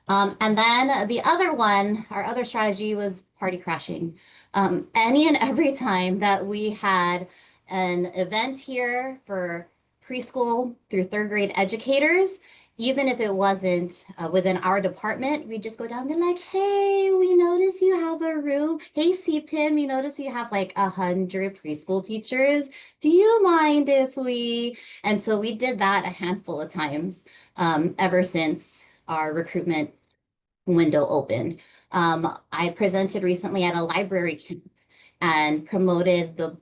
[SPEAKER 7] And then the other one, our other strategy was party crashing. Any and every time that we had an event here for preschool through 3rd grade educators, even if it wasn't within our department, we'd just go down and be like, hey, we notice you have a room. Hey, CPIN, we notice you have like 100 preschool teachers. Do you mind if we? And so we did that a handful of times ever since our recruitment window opened. I presented recently at a library camp and promoted the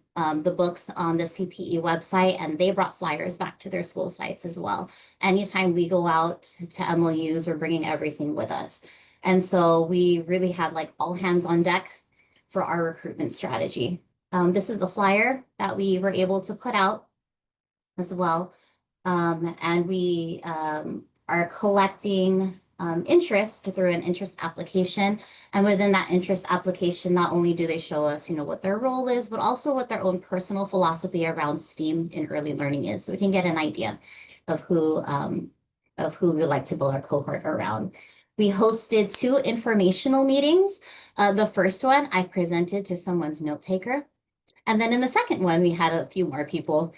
[SPEAKER 7] books on the CPE website, and they brought flyers back to their school sites as well. Anytime we go out to MOUs, we're bringing everything with us. And so we really had like all hands on deck for our recruitment strategy. This is the flyer that we were able to put out as well. And we are collecting interest through an interest application. And within that interest application, not only do they show us, what their role is, but also what their own personal philosophy around STEAM in early learning is. So we can get an idea of who we like to build our cohort around. We hosted 2 informational meetings. The first one, I presented to someone's note taker. And then in the second one, we had a few more people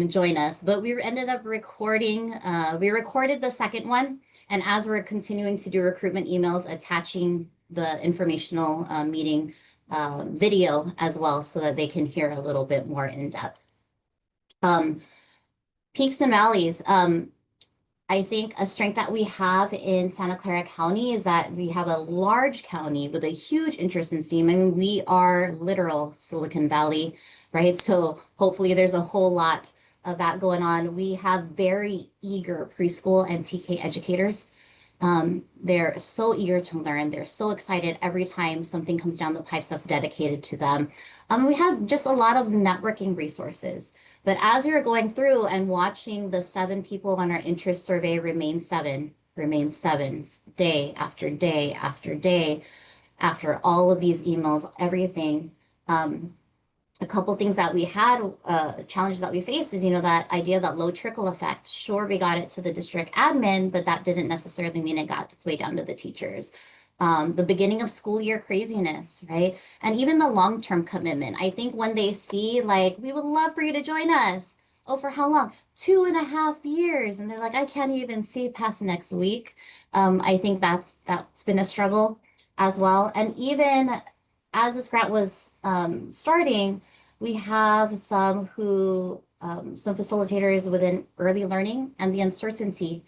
[SPEAKER 7] join us, but we ended up recording, we recorded the second one. And as we're continuing to do recruitment emails, attaching the informational meeting video as well so that they can hear a little bit more in depth. Peaks and valleys. I think a strength that we have in Santa Clara County is that we have a large county with a huge interest in STEAM. I mean, we are literal Silicon Valley, right? So hopefully there's a whole lot of that going on. We have very eager preschool and TK educators. They're so eager to learn. They're so excited every time something comes down the pipes that's dedicated to them. We have just a lot of networking resources. But as we were going through and watching the 7 people on our interest survey remain seven, day after day after day, after all of these emails, everything, a couple things that we had, challenges that we faced is, that idea of that low trickle effect. Sure, we got it to the district admin, but that didn't necessarily mean it got its way down to the teachers. The beginning of school year craziness, right? And even the long-term commitment. I think when they see like, we would love for you to join us. Oh, for how long? 2.5 years. And they're like, I can't even see past next week. I think that's been a struggle as well. And even as this grant was starting, we have some facilitators within early learning and the uncertainty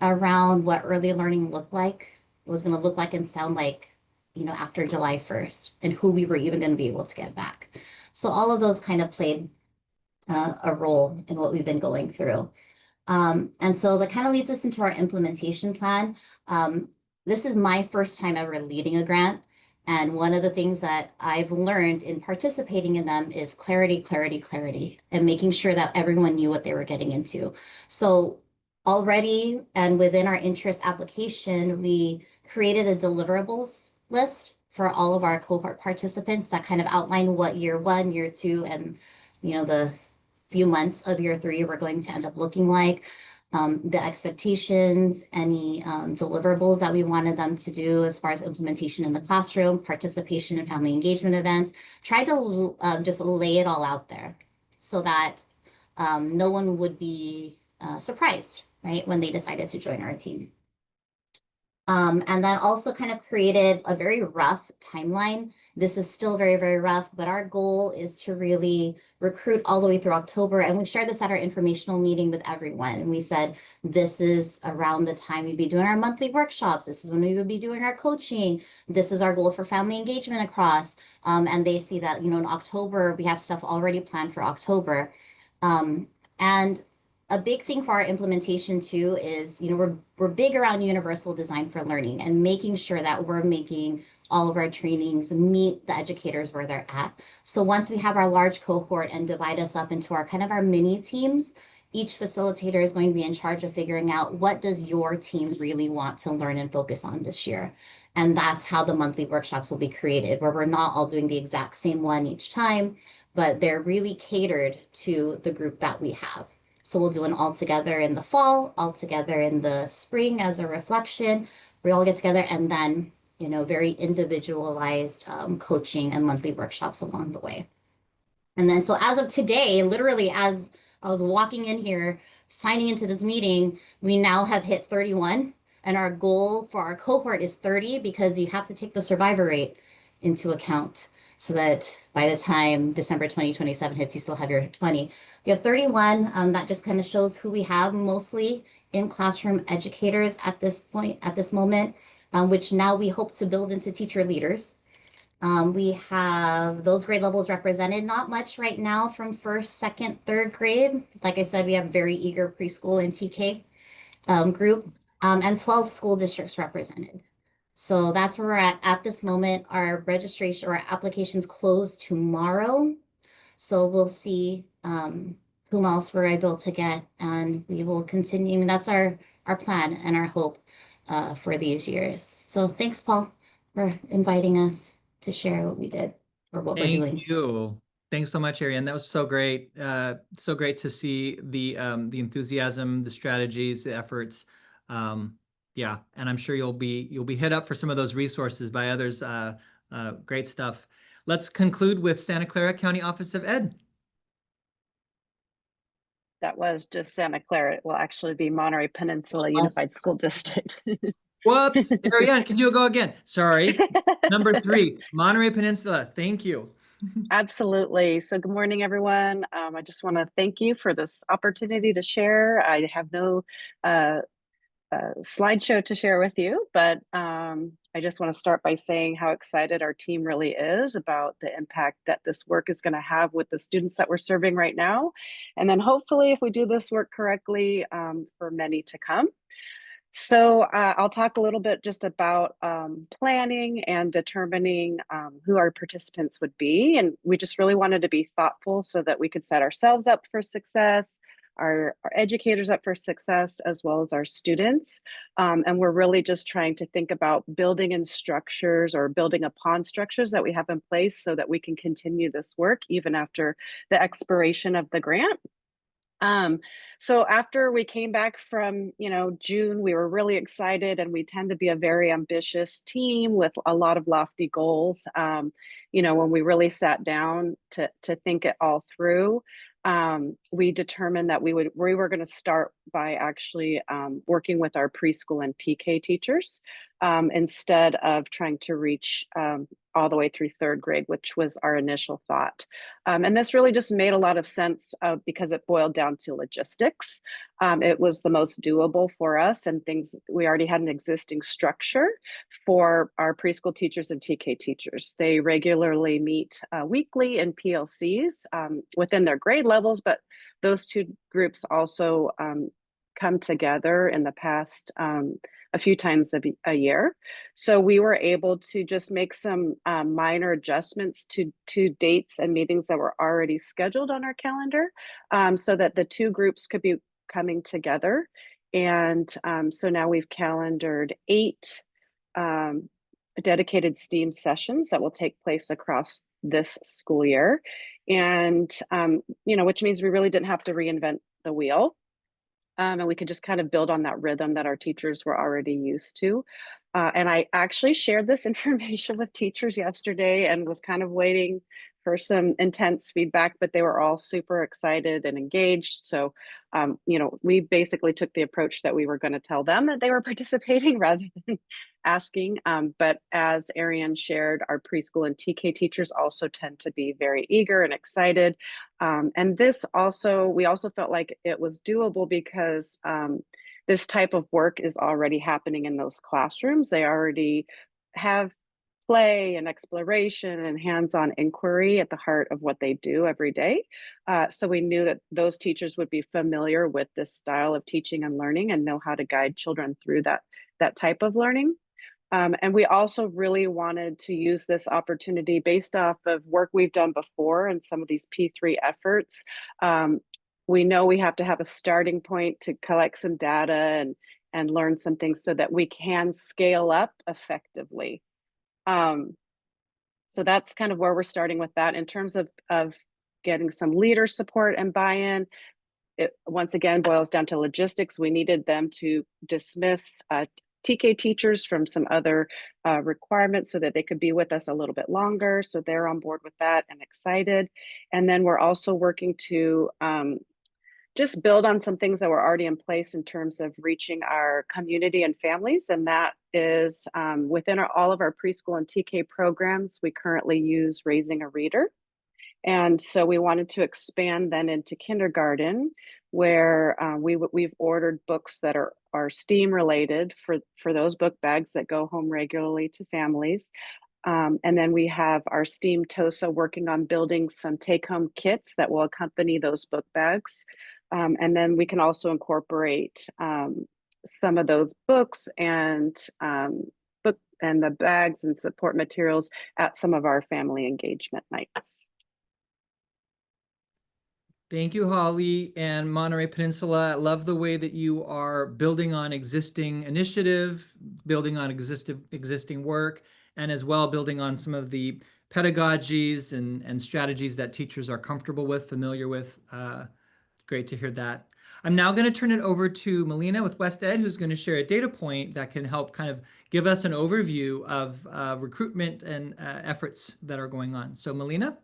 [SPEAKER 7] around what early learning was going to look like and sound like, after July 1st and who we were even going to be able to get back. So all of those kind of played a role in what we've been going through. And so that kind of leads us into our implementation plan. This is my first time ever leading a grant. And one of the things that I've learned in participating in them is clarity, clarity, clarity, and making sure that everyone knew what they were getting into. So already and within our interest application, we created a deliverables list for all of our cohort participants that kind of outline what year 1, year 2, and the few months of year 3 we're going to end up looking like. The expectations, any deliverables that we wanted them to do as far as implementation in the classroom, participation in family engagement events. Try to just lay it all out there so that no one would be surprised, right, when they decided to join our team. And then also kind of created a very rough timeline. This is still very, very rough, but our goal is to really recruit all the way through October. And we shared this at our informational meeting with everyone. And we said, this is around the time we'd be doing our monthly workshops. This is when we would be doing our coaching. This is our goal for family engagement across. And they see that, in October, we have stuff already planned for October. And a big thing for our implementation too is, we're big around universal design for learning and making sure that we're making all of our trainings meet the educators where they're at. So once we have our large cohort and divide us up into our kind of our mini teams, each facilitator is going to be in charge of figuring out what does your team really want to learn and focus on this year. And that's how the monthly workshops will be created, where we're not all doing the exact same one each time, but they're really catered to the group that we have. So we'll do an all together in the fall, all together in the spring as a reflection. We all get together and then, very individualized coaching and monthly workshops along the way. And then, so as of today, literally as I was walking in here, signing into this meeting, we now have hit 31. And our goal for our cohort is 30 because you have to take the survivor rate into account so that by the time December 2027 hits, you still have your 20. We have 31. That just kind of shows who we have, mostly in classroom educators at this point, at this moment, which now we hope to build into teacher leaders. We have those grade levels represented, not much right now from 1st, 2nd, 3rd grade. Like I said, we have very eager preschool and TK group, and 12 school districts represented. So that's where we're at this moment. Our registration or our applications close tomorrow. So we'll see whom else we're able to get, and we will continue. And that's our plan and our hope for these years. So thanks, Paul, for inviting us to share what we did or what we're doing.
[SPEAKER 1] Thank you. Thanks so much, Ariane. That was so great. So great to see the enthusiasm, the strategies, the efforts. Yeah, and I'm sure you'll be hit up for some of those resources by others. Great stuff. Let's conclude with Santa Clara County Office of Ed.
[SPEAKER 8] That was just Santa Clara. It will actually be Monterey Peninsula Unified School District.
[SPEAKER 1] Whoops, Ariane, can you go again? Sorry. Number 3, Monterey Peninsula. Thank you.
[SPEAKER 8] Absolutely. So good morning, everyone. I just want to thank you for this opportunity to share. I have no slideshow to share with you, but I just want to start by saying how excited our team really is about the impact that this work is going to have with the students that we're serving right now. And then hopefully, if we do this work correctly, for many to come. So I'll talk a little bit just about planning and determining who our participants would be. And we just really wanted to be thoughtful so that we could set ourselves up for success, our educators up for success, as well as our students. And we're really just trying to think about building in structures or building upon structures that we have in place so that we can continue this work even after the expiration of the grant. So after we came back from, June, we were really excited, and we tend to be a very ambitious team with a lot of lofty goals. When we really sat down to think it all through, we determined that we were going to start by actually working with our preschool and TK teachers instead of trying to reach all the way through 3rd grade, which was our initial thought. And this really just made a lot of sense because it boiled down to logistics. It was the most doable for us, and we already had an existing structure for our preschool teachers and TK teachers. They regularly meet weekly in PLCs within their grade levels, but those two groups also come together in the past a few times a year. So we were able to just make some minor adjustments to dates and meetings that were already scheduled on our calendar so that the two groups could be coming together. And so now we've calendared 8 dedicated STEAM sessions that will take place across this school year. And, which means we really didn't have to reinvent the wheel. And we could just kind of build on that rhythm that our teachers were already used to. And I actually shared this information with teachers yesterday and was kind of waiting for some intense feedback, but they were all super excited and engaged. So, we basically took the approach that we were going to tell them that they were participating rather than asking. But as Ariane shared, our preschool and TK teachers also tend to be very eager and excited. And we also felt like it was doable because this type of work is already happening in those classrooms. They already have play and exploration and hands-on inquiry at the heart of what they do every day. So we knew that those teachers would be familiar with this style of teaching and learning and know how to guide children through that type of learning. And we also really wanted to use this opportunity based off of work we've done before and some of these P3 efforts. We know we have to have a starting point to collect some data and learn some things so that we can scale up effectively. So that's kind of where we're starting with that. In terms of getting some leader support and buy-in, it once again boils down to logistics. We needed them to dismiss TK teachers from some other requirements so that they could be with us a little bit longer. So they're on board with that and excited. And then we're also working to just build on some things that were already in place in terms of reaching our community and families. And that is within all of our preschool and TK programs, we currently use Raising a Reader. And so we wanted to expand then into kindergarten, where we've ordered books that are STEAM related for those book bags that go home regularly to families. And then we have our STEAM TOSA working on building some take-home kits that will accompany those book bags. And then we can also incorporate some of those books and the bags and support materials at some of our family engagement nights.
[SPEAKER 1] Thank you, Holly and Monterey Peninsula. I love the way that you are building on existing initiative, building on existing work, and as well building on some of the pedagogies and strategies that teachers are comfortable with, familiar with. Great to hear that. I'm now going to turn it over to Melina with West Ed, who's going to share a data point that can help kind of give us an overview of recruitment and efforts that are going on. So Melina?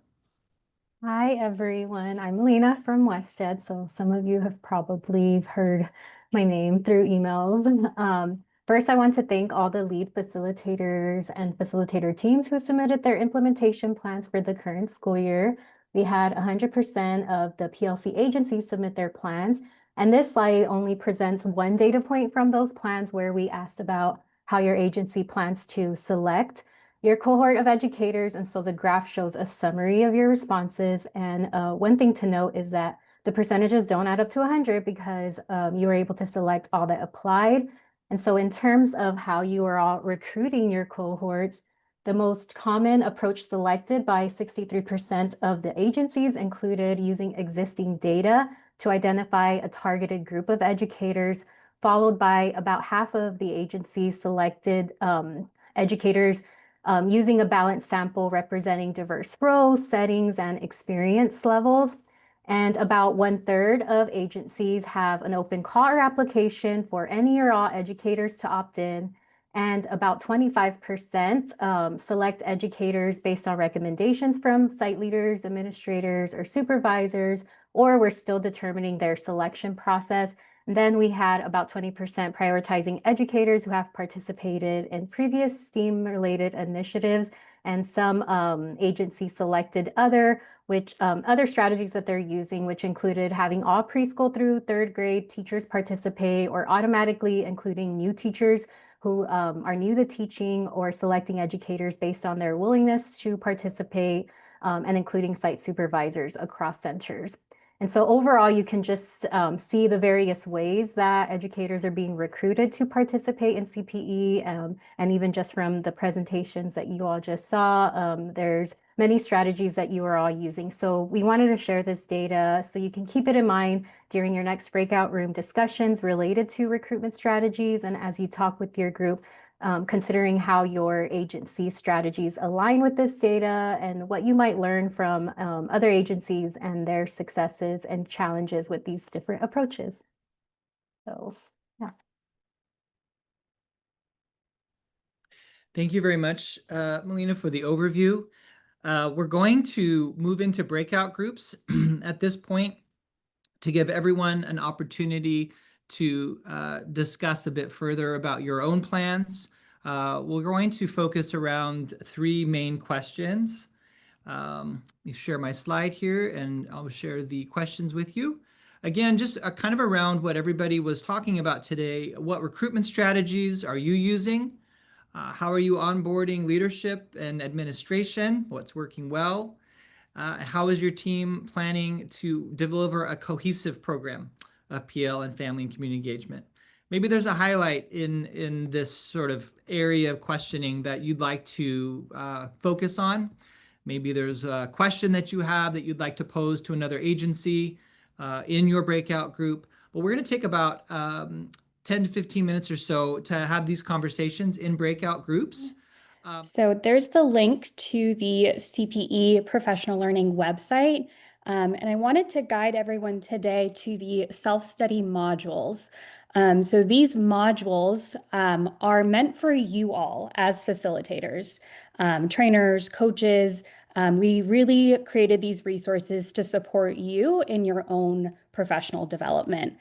[SPEAKER 9] Hi, everyone. I'm Lena from West Ed. So some of you have probably heard my name through emails. First, I want to thank all the lead facilitators and facilitator teams who submitted their implementation plans for the current school year. We had 100% of the PLC agencies submit their plans. And this slide only presents one data point from those plans where we asked about how your agency plans to select your cohort of educators. And so the graph shows a summary of your responses. And one thing to note is that the percentages don't add up to 100 because you were able to select all that applied. And so in terms of how you are all recruiting your cohorts, the most common approach selected by 63% of the agencies included using existing data to identify a targeted group of educators, followed by about half of the agencies selected educators using a balanced sample representing diverse roles, settings, and experience levels. And about 1/3 of agencies have an open call or application for any or all educators to opt in. And about 25% select educators based on recommendations from site leaders, administrators, or supervisors, or we're still determining their selection process. And then we had about 20% prioritizing educators who have participated in previous STEAM-related initiatives, and some agencies selected other strategies that they're using, which included having all preschool through 3rd grade teachers participate, or automatically including new teachers who are new to teaching, or selecting educators based on their willingness to participate, and including site supervisors across centers. And so overall, you can just see the various ways that educators are being recruited to participate in CPE, and even just from the presentations that you all just saw, there's many strategies that you are all using. So we wanted to share this data so you can keep it in mind during your next breakout room discussions related to recruitment strategies, and as you talk with your group considering how your agency strategies align with this data and what you might learn from other agencies and their successes and challenges with these different approaches. So, yeah.
[SPEAKER 1] Thank you very much, Melina, for the overview. We're going to move into breakout groups at this point to give everyone an opportunity to discuss a bit further about your own plans. We're going to focus around 3 main questions. Let me share my slide here and I'll share the questions with you. Again, just kind of around what everybody was talking about today. What recruitment strategies are you using? How are you onboarding leadership and administration? What's working well? How is your team planning to deliver a cohesive program of PL and family and community engagement? Maybe there's a highlight in this sort of area of questioning that you'd like to focus on. Maybe there's a question that you have that you'd like to pose to another agency in your breakout group. But we're going to take about 10 to 15 minutes or so to have these conversations in breakout groups.
[SPEAKER 10] So there's the link to the CPE Professional Learning website. And I wanted to guide everyone today to the self-study modules. So these modules are meant for you all as facilitators, trainers, coaches. We really created these resources to support you in your own professional development.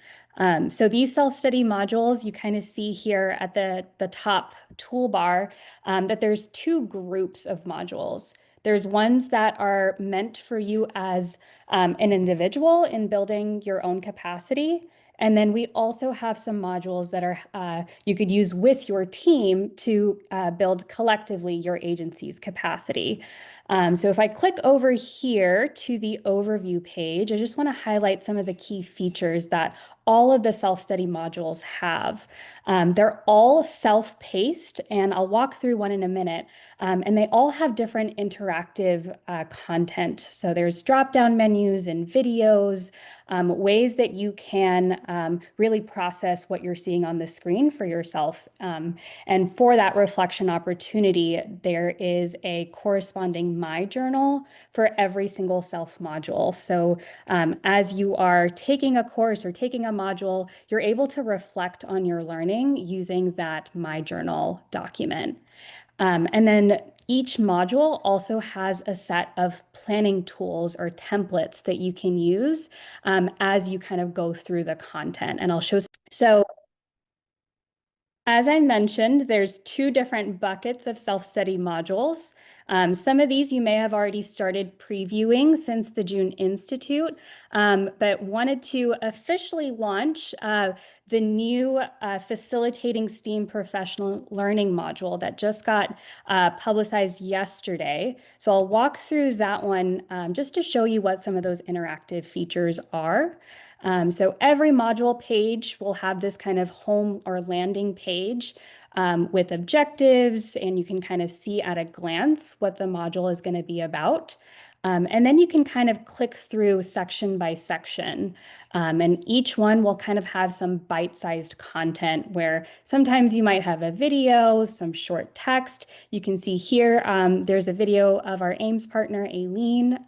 [SPEAKER 10] So these self-study modules, you kind of see here at the top toolbar that there's 2 groups of modules. There's ones that are meant for you as an individual in building your own capacity. And then we also have some modules that are you could use with your team to build collectively your agency's capacity. So if I click over here to the overview page, I just want to highlight some of the key features that all of the self-study modules have. They're all self-paced, and I'll walk through one in a minute. And they all have different interactive content. So there's drop-down menus and videos, ways that you can really process what you're seeing on the screen for yourself. And for that reflection opportunity, there is a corresponding My Journal for every single self module. So as you are taking a course or taking a module, you're able to reflect on your learning using that My Journal document. And then each module also has a set of planning tools or templates that you can use as you kind of go through the content. And I'll show. So as I mentioned, there's 2 different buckets of self-study modules. Some of these you may have already started previewing since the June Institute, but wanted to officially launch the new Facilitating STEAM Professional Learning module that just got publicized yesterday. So I'll walk through that one just to show you what some of those interactive features are. So every module page will have this kind of home or landing page with objectives, and you can kind of see at a glance what the module is going to be about. And then you can kind of click through section by section. And each one will kind of have some bite-sized content where sometimes you might have a video, some short text. You can see here, there's a video of our AIMS partner, Aileen,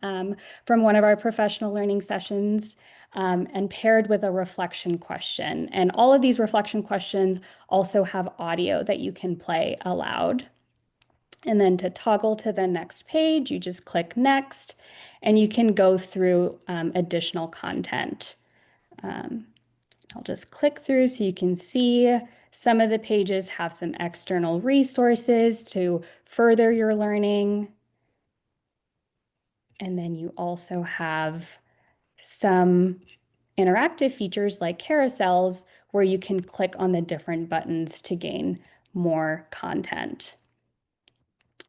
[SPEAKER 10] from one of our professional learning sessions. And paired with a reflection question. And all of these reflection questions also have audio that you can play aloud. And then to toggle to the next page, you just click next, and you can go through additional content. I'll just click through so you can see some of the pages have some external resources to further your learning. And then you also have some interactive features like carousels where you can click on the different buttons to gain more content.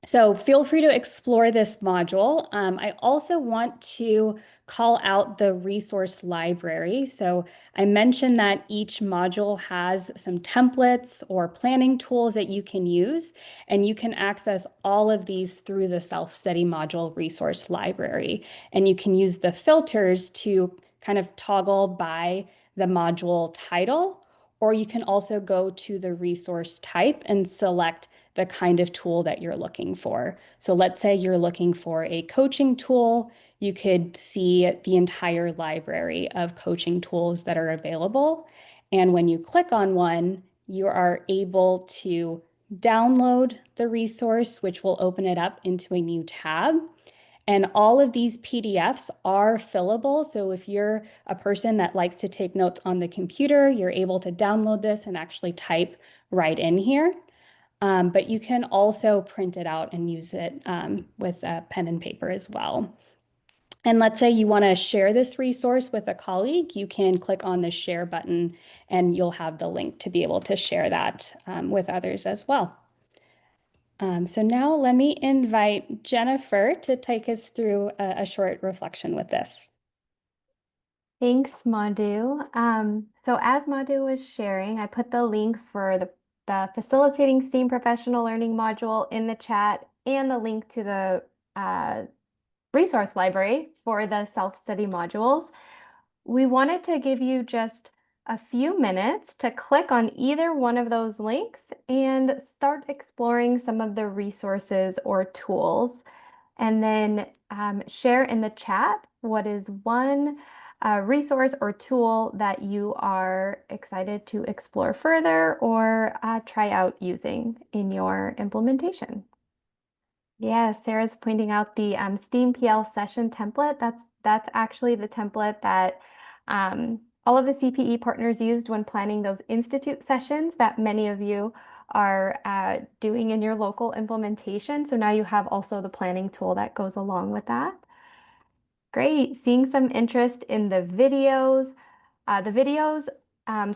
[SPEAKER 10] So feel free to explore this module. I also want to call out the resource library. So I mentioned that each module has some templates or planning tools that you can use, and you can access all of these through the self-study module resource library. And you can use the filters to kind of toggle by the module title or you can also go to the resource type and select the kind of tool that you're looking for. So let's say you're looking for a coaching tool, you could see the entire library of coaching tools that are available. And when you click on one, you are able to download the resource, which will open it up into a new tab. And all of these PDFs are fillable. So if you're a person that likes to take notes on the computer, you're able to download this and actually type right in here. But you can also print it out and use it with a pen and paper as well. And let's say you want to share this resource with a colleague, you can click on the share button and you'll have the link to be able to share that with others as well. So now let me invite Jennifer to take us through a short reflection with this.
[SPEAKER 9] Thanks, Madhu. So as Madhu was sharing, I put the link for the Facilitating STEAM Professional Learning module in the chat and the link to the resource library for the self-study modules. We wanted to give you just a few minutes to click on either one of those links and start exploring some of the resources or tools. And then share in the chat what is one resource or tool that you are excited to explore further or try out using in your implementation. Yes, Sarah's pointing out the STEAM PL session template. That's actually the template that all of the CPE partners used when planning those institute sessions that many of you are doing in your local implementation. So now you have also the planning tool that goes along with that. Great, seeing some interest in the videos.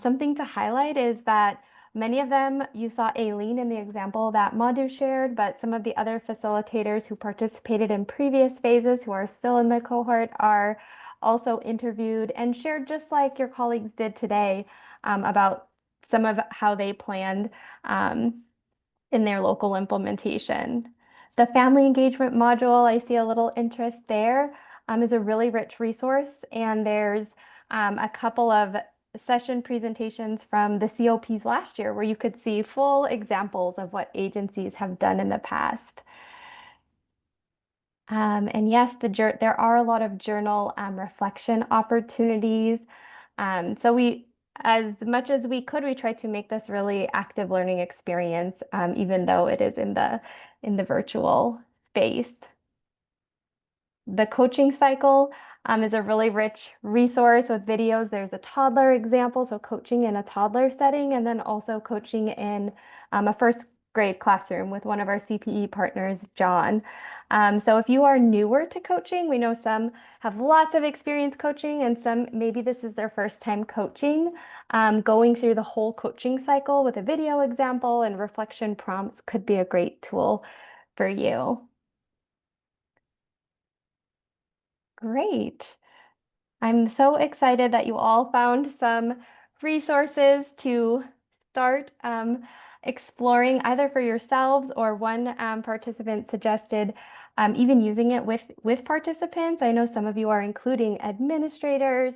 [SPEAKER 9] Something to highlight is that many of them, you saw Aileen in the example that Madhu shared, but some of the other facilitators who participated in previous phases who are still in the cohort are also interviewed and shared just like your colleagues did today about some of how they planned in their local implementation. The family engagement module, I see a little interest there, is a really rich resource, and there's a couple of session presentations from the COPs last year where you could see full examples of what agencies have done in the past. And yes, there are a lot of journal reflection opportunities. So as much as we could, we tried to make this really active learning experience, even though it is in the virtual space. The coaching cycle is a really rich resource with videos. There's a toddler example, so coaching in a toddler setting, and then also coaching in a first grade classroom with one of our CPE partners, John. So if you are newer to coaching, we know some have lots of experience coaching and some maybe this is their first time coaching. Going through the whole coaching cycle with a video example and reflection prompts could be a great tool for you. Great. I'm so excited that you all found some resources to start exploring either for yourselves or one participant suggested even using it with participants. I know some of you are including administrators,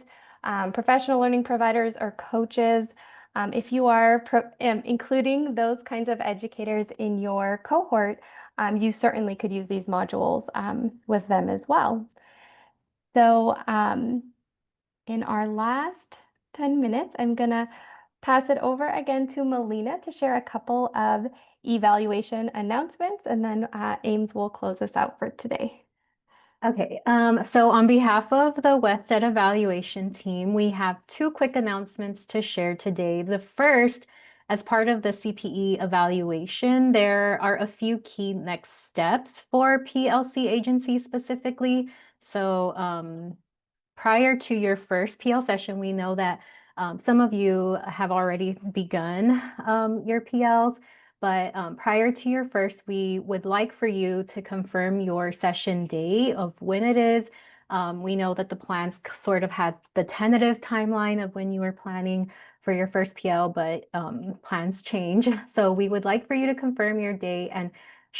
[SPEAKER 9] professional learning providers, or coaches. If you are including those kinds of educators in your cohort, you certainly could use these modules with them as well. So in our last 10 minutes, I'm going to pass it over again to Melina to share a couple of evaluation announcements, and then Ames will close us out for today. Okay, so on behalf of the WestEd evaluation team, we have two quick announcements to share today. The first, as part of the CPE evaluation, there are a few key next steps for PLC agencies specifically. So prior to your first PL session, we know that some of you have already begun your PLs, but prior to your first, we would like for you to confirm your session date of when it is. We know that the plans sort of had the tentative timeline of when you were planning for your first PL, but plans change. So we would like for you to confirm your date and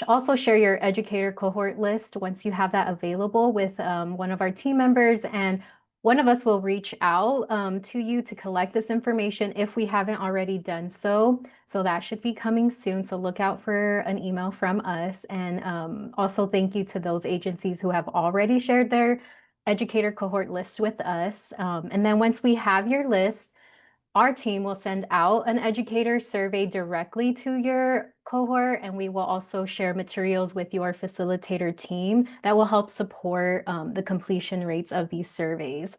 [SPEAKER 9] also share your educator cohort list once you have that available with one of our team members. And one of us will reach out to you to collect this information if we haven't already done so. So that should be coming soon. So look out for an email from us. And also thank you to those agencies who have already shared their educator cohort list with us. And then once we have your list, our team will send out an educator survey directly to your cohort, and we will also share materials with your facilitator team that will help support the completion rates of these surveys.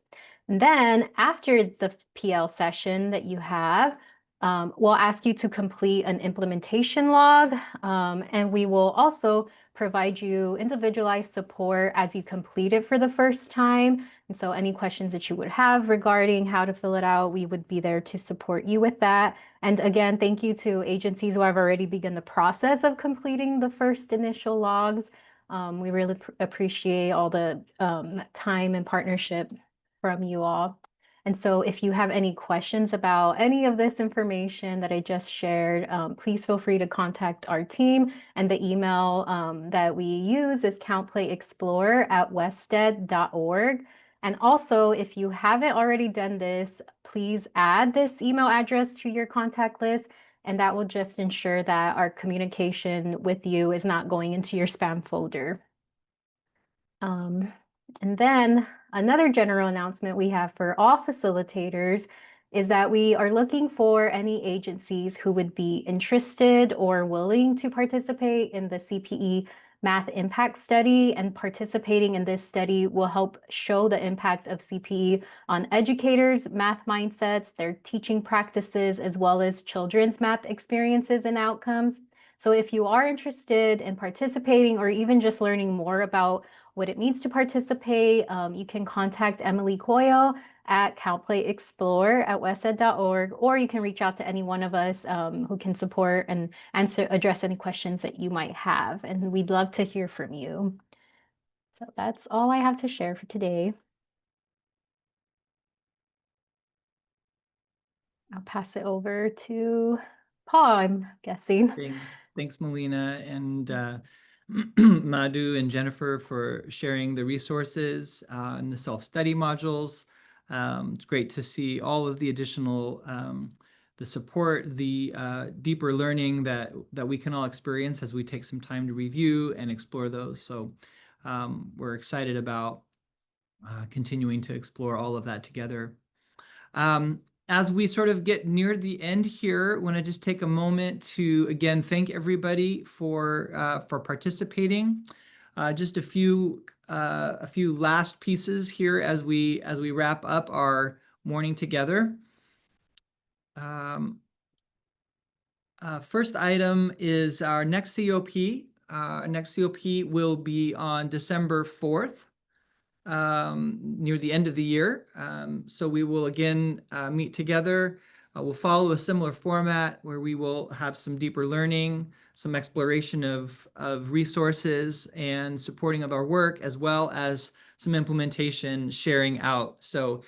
[SPEAKER 9] And then after the PL session that you have, we'll ask you to complete an implementation log, and we will also provide you individualized support as you complete it for the first time. And so any questions that you would have regarding how to fill it out, we would be there to support you with that. And again, thank you to agencies who have already begun the process of completing the first initial logs. We really appreciate all the time and partnership from you all. And so if you have any questions about any of this information that I just shared, please feel free to contact our team. And the email that we use is countplayexplore@wested.org. And also, if you haven't already done this, please add this email address to your contact list, and that will just ensure that our communication with you is not going into your spam folder. And then another general announcement we have for all facilitators is that we are looking for any agencies who would be interested or willing to participate in the CPE Math Impact Study, and participating in this study will help show the impacts of CPE on educators' math mindsets, their teaching practices, as well as children's math experiences and outcomes. So if you are interested in participating or even just learning more about what it means to participate, you can contact Emily Coyle at countplayexplore@wested.org, or you can reach out to any one of us who can support and address any questions that you might have. And we'd love to hear from you. So that's all I have to share for today. I'll pass it over to Paul, I'm guessing.
[SPEAKER 1] Thanks, Melina, and Madhu and Jennifer for sharing the resources and the self-study modules. It's great to see all of the additional the support, the deeper learning that we can all experience as we take some time to review and explore those. So we're excited about continuing to explore all of that together. As we sort of get near the end here, I want to just take a moment to again thank everybody for participating. Just a few last pieces here as we wrap up our morning together. First item is our next COP. Our next COP will be on December 4th. Near the end of the year. So we will again meet together. We'll follow a similar format where we will have some deeper learning, some exploration of resources and supporting of our work, as well as some implementation sharing out. So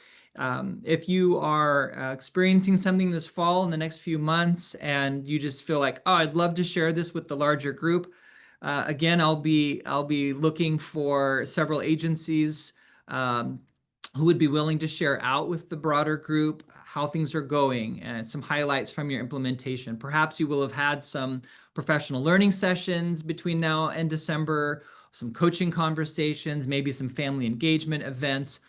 [SPEAKER 1] if you are experiencing something this fall in the next few months and you just feel like, oh, I'd love to share this with the larger group, again, I'll be looking for several agencies who would be willing to share out with the broader group how things are going and some highlights from your implementation. Perhaps you will have had some professional learning sessions between now and December, some coaching conversations, maybe some family engagement events.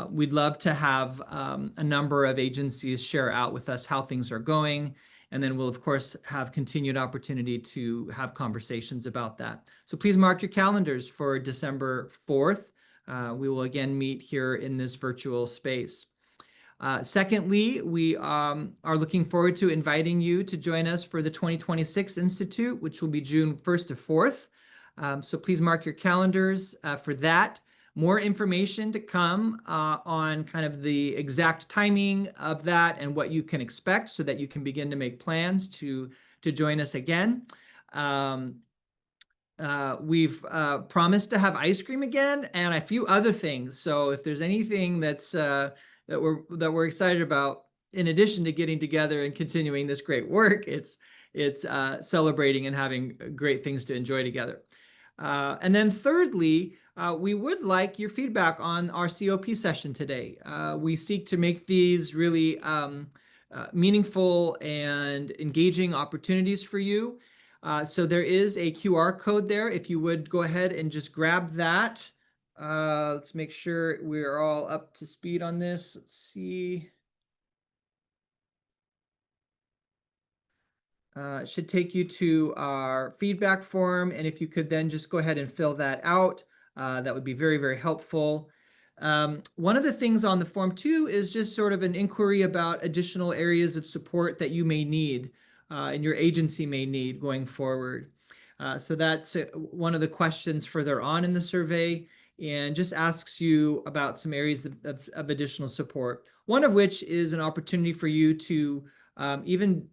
[SPEAKER 1] We'd love to have a number of agencies share out with us how things are going. And then we'll, of course, have continued opportunity to have conversations about that. So please mark your calendars for December 4th. We will again meet here in this virtual space. Secondly, we are looking forward to inviting you to join us for the 2026 Institute, which will be June 1st to 4th. So please mark your calendars for that. More information to come on kind of the exact timing of that and what you can expect so that you can begin to make plans to join us again. We've promised to have ice cream again and a few other things. So if there's anything that's that we're excited about, in addition to getting together and continuing this great work, it's celebrating and having great things to enjoy together. And then thirdly, we would like your feedback on our COP session today. We seek to make these really meaningful and engaging opportunities for you. So there is a QR code there. If you would go ahead and just grab that. Let's make sure we're all up to speed on this. Let's see. It should take you to our feedback form, and if you could then just go ahead and fill that out, that would be very, very helpful. One of the things on the form too is just sort of an inquiry about additional areas of support that you may need and your agency may need going forward. So that's one of the questions further on in the survey, and just asks you about some areas of additional support. One of which is an opportunity for you to even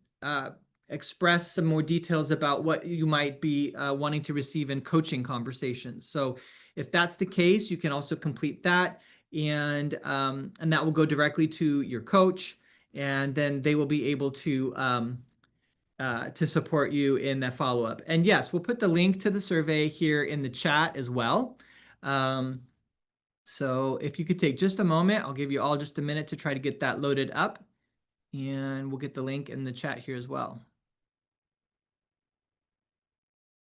[SPEAKER 1] express some more details about what you might be wanting to receive in coaching conversations. So if that's the case, you can also complete that, and that will go directly to your coach, and then they will be able to support you in that follow-up. And yes, we'll put the link to the survey here in the chat as well. So if you could take just a moment, I'll give you all just a minute to try to get that loaded up, and we'll get the link in the chat here as well.